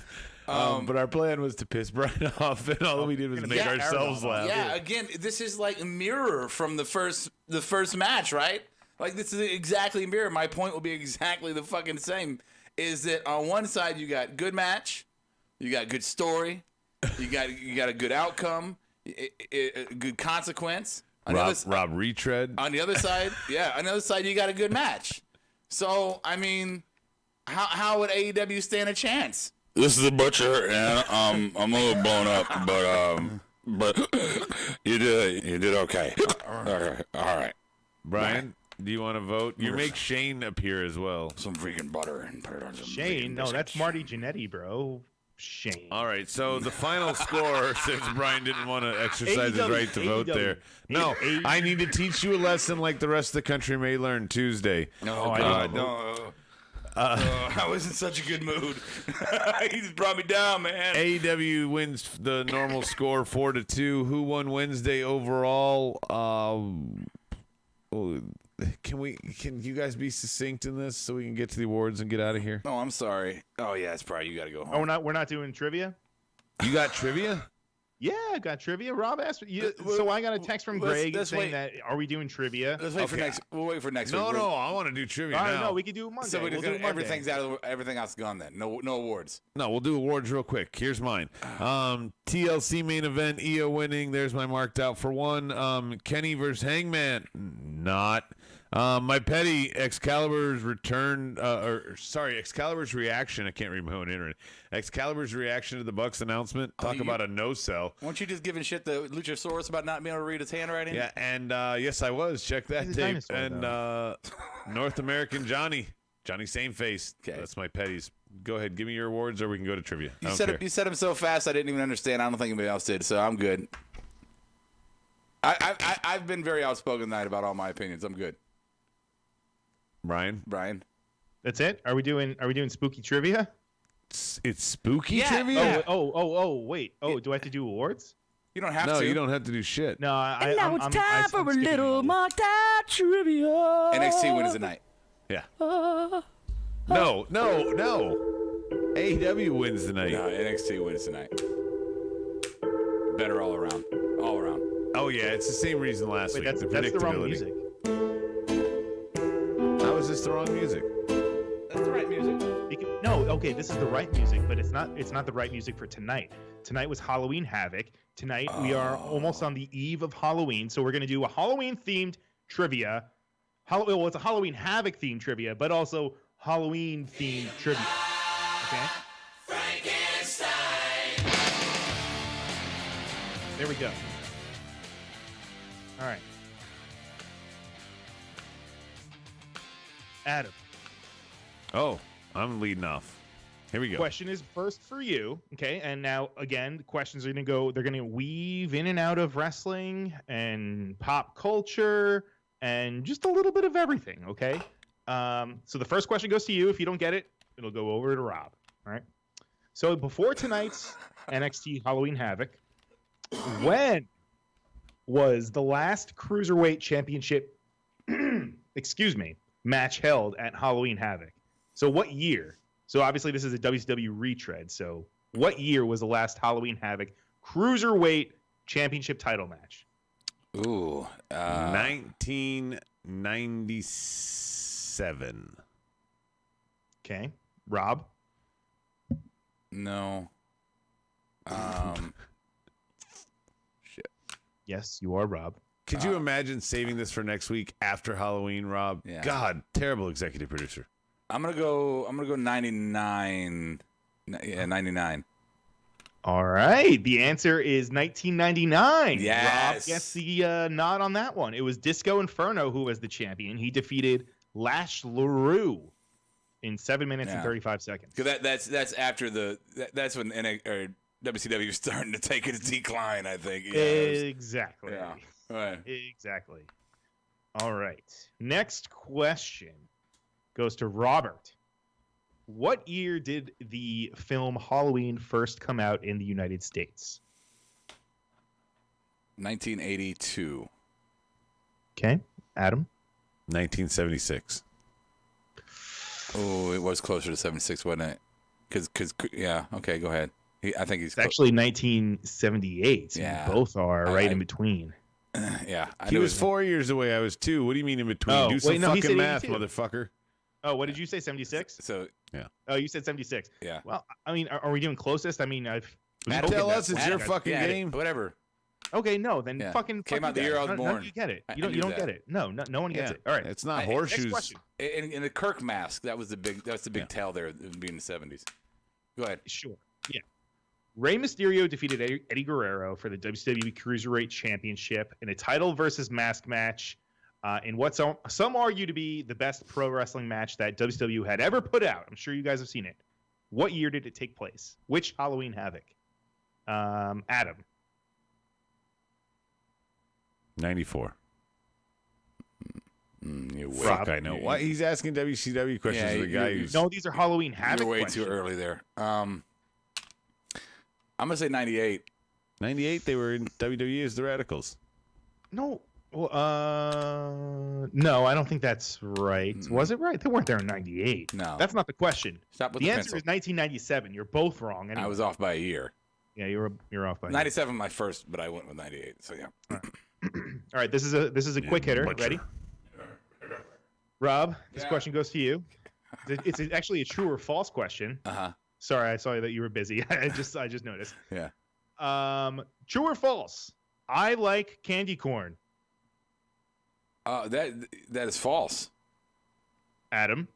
But our plan was to piss Brian off, and all we did was make ourselves laugh. Yeah, again, this is like a mirror from the first match, right? Like, this is exactly a mirror. My point will be exactly the fucking same. Is that on one side you got good match, you got good story, you got a good outcome, a good consequence. Rob retread. On the other side, you got a good match. So, I mean, how would AEW stand a chance? This is the Butcher, and I'm a little blown up, but you did okay. All right. Brian, do you want to vote? You make Shane appear as well. Some freaking butter and put it on some Shane? No, that's Marty Jannetty, bro. Shane. All right, so the final score, since Brian didn't want to exercise his right to vote there. No, I need to teach you a lesson like the rest of the country may learn Tuesday. No, God, no. I was in such a good mood. He just brought me down, man. AEW wins the normal score 4-2. Who won Wednesday overall? Can you guys be succinct in this so we can get to the awards and get out of here? Oh, I'm sorry. Oh yeah, it's probably you got to go home. Oh, we're not doing trivia. You got trivia? Yeah, I got trivia. Rob asked you, so I got a text from Greg saying that are we doing trivia? Let's wait for next. We'll wait for next week. No, I want to do trivia now. No, we can do it Monday. So we'll do everything's out. Everything else is gone then. No awards. No, we'll do awards real quick. Here's mine. TLC main event, Io winning. There's my marked out for one. Kenny versus Hangman, not. My petty Excalibur's return, Excalibur's reaction. I can't read my own internet. Excalibur's reaction to the Bucks announcement. Talk about a no-sell. Weren't you just giving shit to Luchasaurus about not being able to read his handwriting? Yeah, and yes, I was. Check that tape. And North American Johnny Same Face. Okay. That's my petties. Go ahead, give me your awards, or we can go to trivia. You said them so fast I didn't even understand. I don't think anybody else did, so I'm good. I've been very outspoken tonight about all my opinions. I'm good. Brian. That's it? Are we doing spooky trivia? It's spooky trivia? Wait. Do I have to do awards? You don't have to. No, you don't have to do shit. No, And now it's time for a little marked out trivia. NXT wins the night. Yeah. No. AEW wins the night. No, NXT wins the night. Better all around. All around. Oh, yeah, it's the same reason last week. That's the wrong music. How is this the wrong music? That's the right music. This is the right music, but it's not the right music for tonight. Tonight was Halloween Havoc. Tonight we are almost on the eve of Halloween, so we're going to do a Halloween-themed trivia. It's a Halloween Havoc-themed trivia, but also Halloween-themed trivia. Okay? Frankenstein! There we go. All right. Adam. Oh, I'm leading off. Here we go. Question is first for you, okay? And now, again, the questions are going to go, they're going to weave in and out of wrestling and pop culture and just a little bit of everything, okay? So the first question goes to you. If you don't get it, it'll go over to Rob, all right? So before tonight's NXT Halloween Havoc, when was the last Cruiserweight Championship, match held at Halloween Havoc? So what year? So obviously this is a WCW retread. So what year was the last Halloween Havoc Cruiserweight Championship title match? 1997. Okay. Rob? No. Shit. Yes, you are Rob. Could you imagine saving this for next week after Halloween, Rob? Yeah. God, terrible executive producer. I'm gonna go 99. Yeah, 99. All right. The answer is 1999. Yes. Rob gets the nod on that one. It was Disco Inferno who was the champion. He defeated Lash LaRue in 7 minutes and 35 seconds. That's after that's when WCW is starting to take its decline, I think. Exactly. Yeah. Right. Exactly. All right. Next question goes to Robert. What year did the film Halloween first come out in the United States? 1982. Okay. Adam? 1976. Oh, it was closer to 76, wasn't it? yeah. Okay, go ahead. I think he's It's actually 1978. So Yeah. you both are right in between. yeah. I He knew was it 4 years away. I was 2. What do you mean in between? Oh, Do some wait, no, he fucking said math, 82. motherfucker. Oh, what did you say? 76? So Oh, you said 76. yeah. Well, I mean, are we doing closest? I mean, I've. Adam, Tell that- us it's Adam, your fucking yeah, game. Whatever. Okay, no, then Yeah. fucking Came fuck out the you year I guys. was None of born. you get it. I You don't knew get that. it. No, no one gets Yeah. it. All right. It's not Next horseshoes. question. In the Kirk mask, that's the big tell there, being the 70s. Go ahead. Sure. Yeah. Rey Mysterio defeated Eddie Guerrero for the WWE Cruiserweight Championship in a title versus mask match in what some argue to be the best pro wrestling match that WCW had ever put out. I'm sure you guys have seen it. What year did it take place? Which Halloween Havoc? Adam. 94. You're way, Fuck, I know. Why he's asking WCW questions Yeah, to the guy you- who's No, these are Halloween Havoc you're way questions. too early there. I'm gonna say 98. 98. They were in WWE as the Radicals. No. Well, no, I don't think that's right. Was it right? They weren't there in 98. No. That's not the question. Stop with The the answer pencil. is 1997. You're both wrong. I Anyway. was off by a year. Yeah, you're off by 97 my first, but I went with 98. So yeah. All right, this is a quick hitter. butcher. Ready? Rob, this question goes to you. It's actually a true or false question. Uh-huh. Sorry, I saw that you were busy. I just noticed. Yeah. True or false? I like candy corn. That is false. Adam.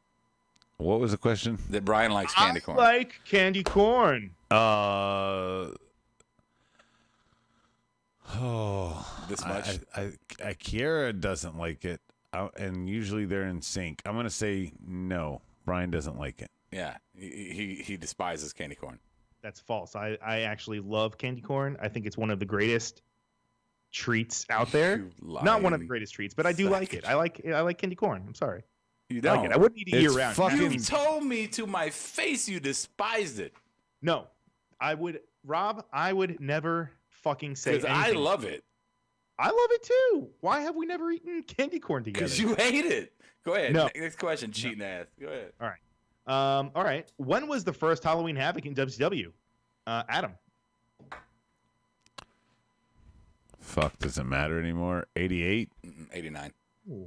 What was the question? That Brian likes candy corn. I like candy corn. Oh, This much? Kiera doesn't like it, and usually they're in sync. I'm gonna say no. Brian doesn't like it. Yeah. He despises candy corn. That's false. I actually love candy corn. I think it's one of the greatest treats out there. You Not one of the lying greatest treats, but I do like it. I like candy corn. I'm sorry. You I don't. like it. I wouldn't eat it It's year round. fucking- You told me to my face you despised it. No, I would, Rob. I would never fucking say Because I anything. love it. I love it too. Why have we never eaten candy corn together? Because you hate it. Go ahead. No. Next question, cheating ass. Go ahead. All right. When was the first Halloween Havoc in WCW? Adam. Fuck, does it matter anymore? 88. 89. Ooh.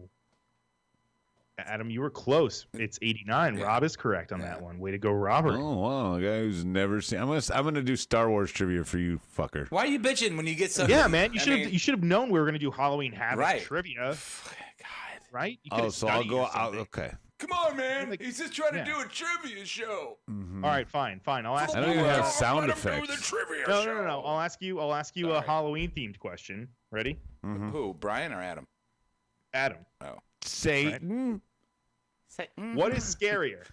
Adam, you were close. It's 89. Yeah. Rob is correct on that one. Way to go, Robert. Oh wow, a guy who's never seen. I'm gonna do Star Wars trivia for you, fucker. Why are you bitching when you get something? Yeah, man. You I should mean, have. You should have known we were going to do Halloween Havoc Right. trivia, God. right? You Oh, could've so I'll studied go or out. something. Okay. Come on, man. Like- He's just trying yeah. to do a trivia show. All right, fine. I'll ask I you. don't even have Let sound him do the effects. trivia No. show. I'll ask you a Sorry. Halloween themed question. Ready? Who, Brian or Adam? Adam, Oh. Satan. what is scarier?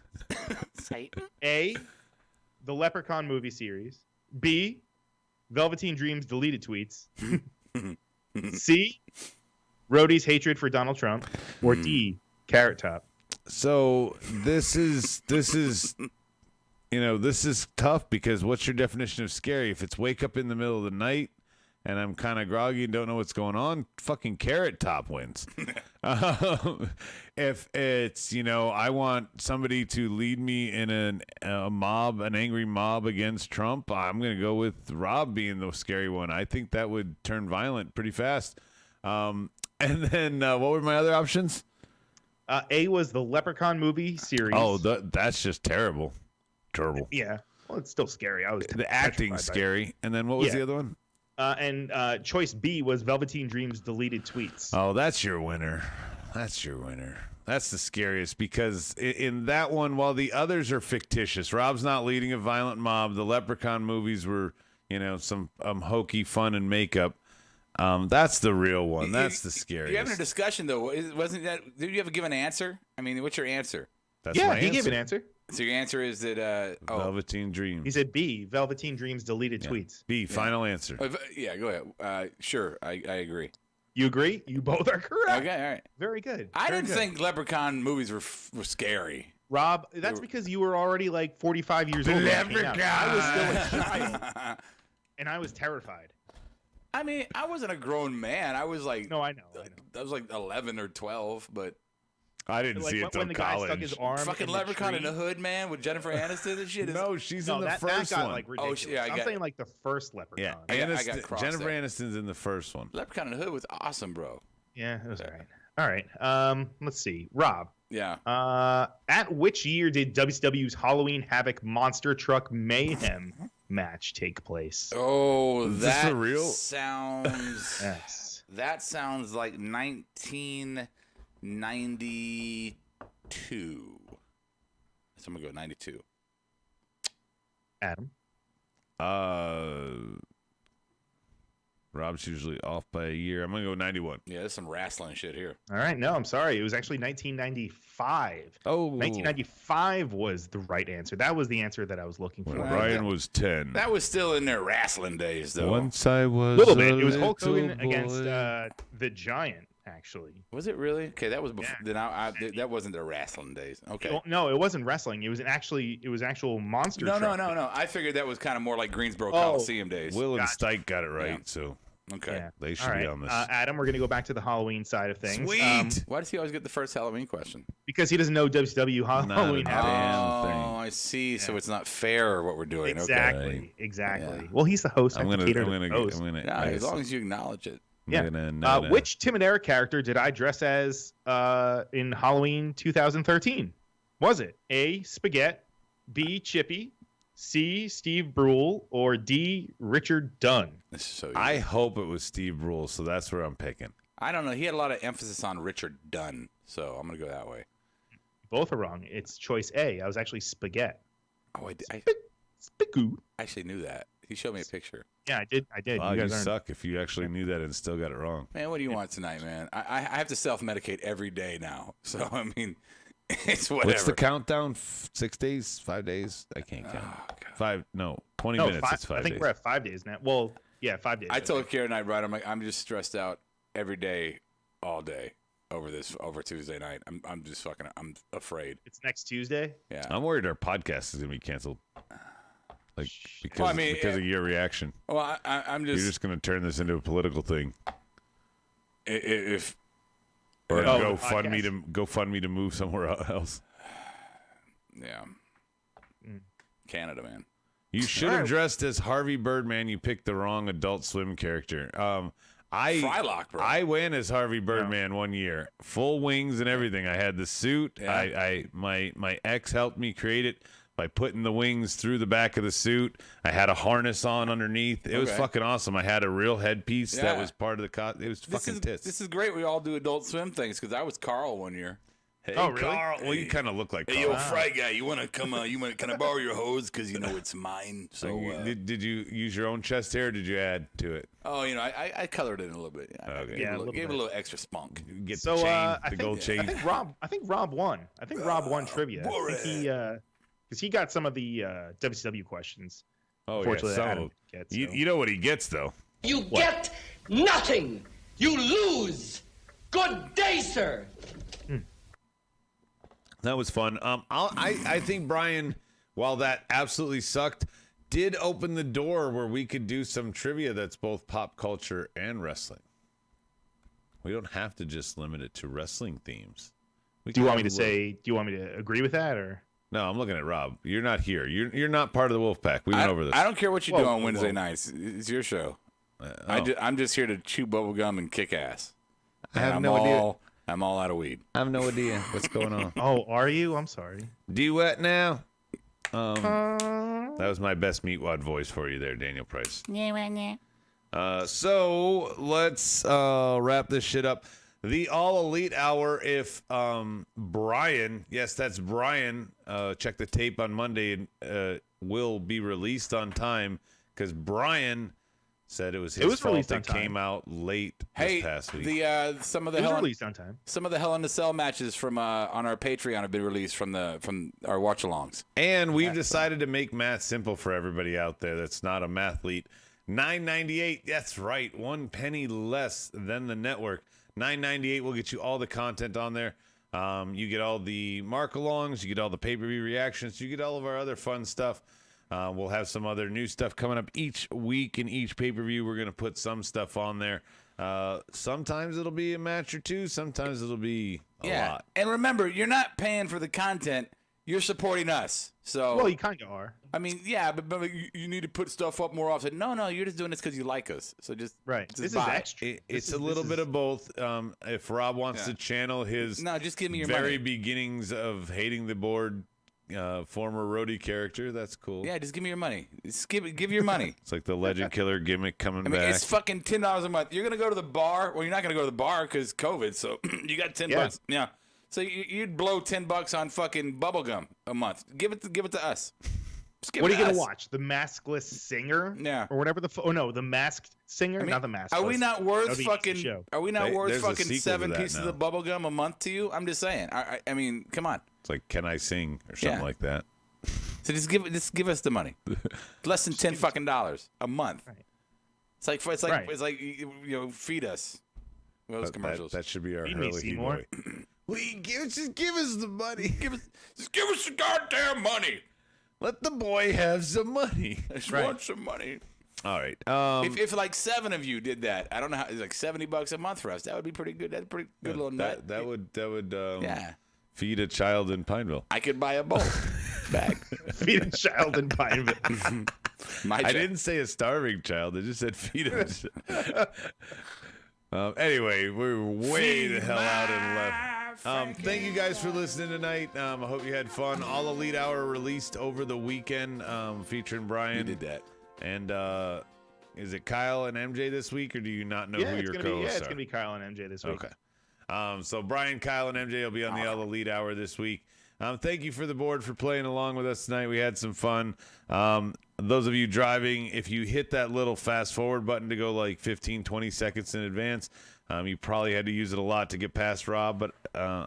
Satan? A, the Leprechaun movie series. B, Velveteen Dreams deleted tweets. C, Rhodey's hatred for Donald Trump. Or D, Carrot Top. So this is this is tough because what's your definition of scary? If it's wake up in the middle of the night and I'm kind of groggy and don't know what's going on, fucking Carrot Top wins. If it's, I want somebody to lead me in an angry mob against Trump, I'm going to go with Rob being the scary one. I think that would turn violent pretty fast. And then what were my other options? A was the Leprechaun movie series. Oh, that's just terrible. Terrible. yeah. Well, it's still scary. I was The acting's petrified by it. scary. And then what was Yeah. the other one? And choice B was Velveteen Dreams deleted tweets. Oh, that's your winner. That's your winner. That's the scariest because in that one, while the others are fictitious, Rob's not leading a violent mob. The Leprechaun movies were, some hokey fun and makeup. That's the real one. That's the scariest. You're having a discussion, though. Wasn't that? Did you have to give an answer? I mean, what's your answer? That's yeah, my he answer. gave an answer. So your answer is that. Velveteen Dream. He said B, Velveteen Dreams deleted tweets. B, final answer. Yeah, go ahead. Sure, I agree. You agree? You both are correct. Okay, all right. Very good. I Very didn't good. think Leprechaun movies were scary. Rob, that's because you were already like 45 years old. when it came out. I was still a child, and I was terrified. I mean, I wasn't a grown man. I was like, No, I know. I was like 11 or 12, but I didn't see it till when the guy stuck college. his arm. Fucking in Leprechaun the in the tree. Hood, man, with Jennifer Aniston and shit. No, she's No, in the that first got one. like ridiculous. yeah, I'm saying like the first Leprechaun. Yeah, I got crossed Jennifer there. Aniston's in the first one. Leprechaun in the Hood was awesome, bro. Yeah, it was all right. All right. Let's see. Rob. Yeah. At which year did WCW's Halloween Havoc Monster Truck Mayhem match take place? Oh, Is this that for real? sounds. Yes. That sounds like 1992. So I'm gonna go 92. Adam. Rob's usually off by a year. I'm gonna go 91. Yeah, there's some wrestling shit here. All right. No, I'm sorry. It was actually 1995. Oh, 1995 was the right answer. That was the answer that I was looking for. when Brian was 10. That was still in their wrestling days, though. Once I was A little bit. It was Hulk little Hogan against boy. the Giant, actually. Was it really? Okay, that was before. Yeah. Then that wasn't their wrestling days. Okay. Well, no, it wasn't wrestling. It was actual monster. No. truck. I figured that was kind of more like Greensboro Oh. Coliseum days. Will and Gotcha. Stike got it right, Yeah. so Okay. Yeah. they should All right. be on this. Adam, we're going to go back to the Halloween side of things. Sweet. Why does he always get the first Halloween question? Because he doesn't know WCW Halloween a Havoc. damn thing. Oh, I see. So it's not fair what we're doing. Exactly. Okay. Exactly. Yeah. Well, he's the host. I I'm have gonna, to cater I'm to gonna, the I'm host. gonna, Yeah, nice. as long as you acknowledge it. Yeah. No. Which Tim and Eric character did I dress as in Halloween 2013? Was it A. Spaghetti, B. Chippy, C. Steve Brule, or D. Richard Dunn? This is so easy. I hope it was Steve Brule, so that's where I'm picking. I don't know. He had a lot of emphasis on Richard Dunn, so I'm gonna go that way. Both are wrong. It's choice A. I was actually Spaghetti. Oh, I Spagoo. actually knew that. He showed me a picture. Yeah, I did. Wow, you guys aren't. suck if you actually knew that and still got it wrong. Man, what do you want tonight, man? I have to self-medicate every day now. So, I mean, it's whatever. What's the countdown? 6 days? 5 days? I can't count. Oh, God. 20 No, minutes. It's 5 I think days. we're at 5 days now. Well, yeah, 5 days. I told Karen tonight, right? I'm like, I'm just stressed out every day, all day over Tuesday night. I'm just fucking, I'm afraid. It's next Tuesday. Yeah. I'm worried our podcast is going to be canceled. Like, because, Well, I mean, because of your reaction. Well, I'm You're just going to turn this into a political thing. If Or Oh, go the fund podcast. me to move somewhere else. yeah, Canada, man. You should have dressed as Harvey Birdman. You picked the wrong Adult Swim character. Frylock, bro. I went as Harvey Birdman one year, full wings and everything. I had the suit. Yeah. My ex helped me create it by putting the wings through the back of the suit. I had a harness on underneath. It was Okay. fucking awesome. I had a real headpiece that Yeah. was part of the It was fucking tits. This is great. We all do Adult Swim things because I was Carl one year. Hey, Oh, really? Carl. Well, you kind of look like Hey, Carl. yo, Fry Guy, you want to come? Can I borrow your hose? Because, it's mine. So, Did you use your own chest hair or did you add to it? Oh, I colored it in a little bit. I Okay. gave, Yeah, it a little gave it a bit. little extra spunk. Get So the chain, I think, gold chain. I think Rob won. I think Rob won trivia. I think he because he got some of the WCW questions. Oh, Unfortunately, yeah, some Adam of them. gets, so. You know what he gets, though. You get nothing. You lose. Good day, sir. That was fun. I think Brian, while that absolutely sucked, did open the door where we could do some trivia that's both pop culture and wrestling. We don't have to just limit it to wrestling themes. Do you want me to say? Do you want me to agree with that or? No, I'm looking at Rob. You're not here. You're not part of the Wolfpack. We went over this. I don't care what you do Whoa, on Wednesday whoa. nights. It's your show. Oh. I'm just here to chew bubble gum and kick ass. I have I'm no idea. I'm all out of weed. I have no idea what's going on. Oh, are you? I'm sorry. Duet now. That was my best meatwad voice for you there, Daniel Price. So let's wrap this shit up. The All Elite Hour. If Brian, yes, that's Brian. Check the tape on Monday and will be released on time because Brian said it was his fault released on it time. came out late Hey, this past week. some of the It was Hell in, released on time. some of the Hell in the Cell matches from on our Patreon have been released from our watch-alongs. And we've decided to make math simple for everybody out there that's not a mathlete. $9.98. That's right. 1 penny less than the network. $9.98 will get you all the content on there. You get all the mark-alongs. You get all the pay-per-view reactions. You get all of our other fun stuff. We'll have some other new stuff coming up each week in each pay-per-view. We're going to put some stuff on there. Sometimes it'll be a match or two. Sometimes it'll be a lot. And remember, you're not paying for the content. You're supporting us. So Well, you kind of are. I mean, yeah, but you need to put stuff up more often. No, you're just doing this because you like us. So just This buy. is extra. It's a little bit of both. If Rob wants to channel his just give me your very money. beginnings of hating the board, former roadie character, that's cool. Yeah, just give me your money. Just give your money. It's like the Legend Killer gimmick coming I mean, back. it's fucking $10 a month. You're gonna go to the bar. Well, you're not gonna go to the bar because COVID. So you got $10. Yeah. So you'd blow $10 on fucking bubble gum a month. Give it to us. What are you gonna watch? The Maskless Singer? Yeah. Or whatever the Masked Singer, not the Maskless. Are we not worth That'll be fucking? show. Are we not worth There's a fucking sequel to 7 that pieces now. of bubble gum a month to you? I'm just saying. I mean, come on. It's like, can I sing or something like that? So just give us the money. Less than $10 fucking a month. Right. It's like you know, feed us. Those commercials. That should be our Feed me, Hurley Seymour. boy. Just give us the money. Just give us the goddamn money. Let the boy have some money. I just want some money. All right. If like 7 of you did that, I don't know how. It's like $70 a month for us. That would be pretty good. That's a pretty good little nut. That would Yeah. feed a child in Pineville. I could buy a bowl bag. Feed a child in Pineville. I didn't say a starving child. I just said feed a anyway, we're way the hell out and left. Thank you guys for listening tonight. I hope you had fun. All Elite Hour released over the weekend, featuring Brian. You did that. And is it Kyle and MJ this week, or do you not know who your co-hosts are? it's gonna be Kyle and MJ this week. Okay. So Brian, Kyle, and MJ will be on the All Elite Hour this week. Thank you for the board for playing along with us tonight. We had some fun. Those of you driving, if you hit that little fast forward button to go like 15, 20 seconds in advance, you probably had to use it a lot to get past Rob, but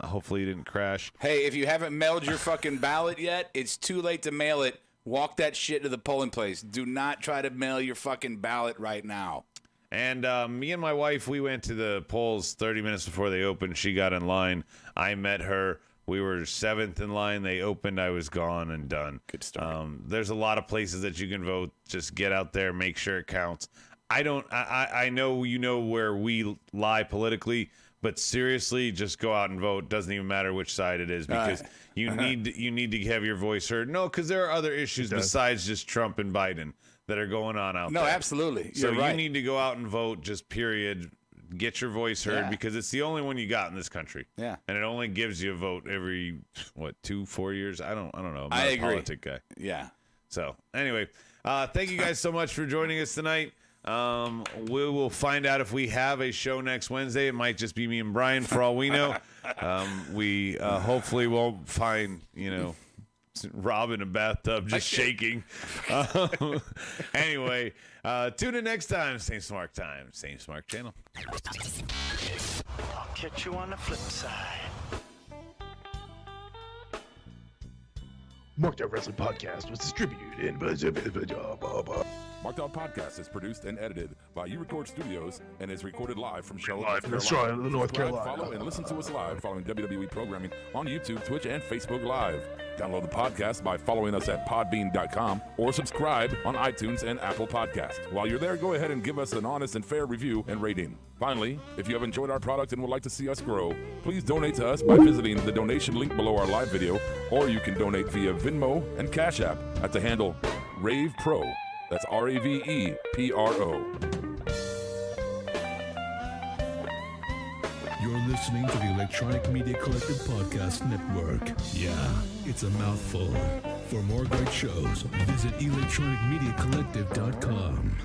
hopefully you didn't crash. Hey, if you haven't mailed your fucking ballot yet, it's too late to mail it. Walk that shit to the polling place. Do not try to mail your fucking ballot right now. And me and my wife, we went to the polls 30 minutes before they opened. She got in line. I met her. We were 7th in line. They opened. I was gone and done. Good start. There's a lot of places that you can vote. Just get out there, make sure it counts. I know you know where we lie politically, but seriously, just go out and vote. Doesn't even matter which side it is, because you need to have your voice heard. No, because there are other issues besides just Trump and Biden that are going on out there. No, absolutely. So You're right. you need to go out and vote, just period. Get your voice heard, because it's the only one you got in this country. Yeah. And it only gives you a vote every 2-4 years. I don't know. I'm not I a agree. politic guy. Yeah. So anyway, thank you guys so much for joining us tonight. We will find out if we have a show next Wednesday. It might just be me and Brian for all we know. We hopefully won't find, Rob in a bathtub just shaking. Anyway, tune in next time. Same smart time, same smart channel. I'll catch you on the flip side. Marked Out Wrestling Podcast was distributed in. Marked Out Podcast is produced and edited by You Record Studios and is recorded live from Charlotte, Live from Charlotte, North Subscribe, Carolina. Follow and listen to us live following WWE programming on YouTube, Twitch, and Facebook Live. Download the podcast by following us at podbean.com or subscribe on iTunes and Apple Podcasts. While you're there, go ahead and give us an honest and fair review and rating. Finally, if you have enjoyed our product and would like to see us grow, please donate to us by visiting the donation link below our live video, or you can donate via Venmo and Cash App at the handle Ravepro. That's RAVEPRO. You're listening to the Electronic Media Collective Podcast Network. Yeah, it's a mouthful. For more great shows, visit electronicmediacollective.com.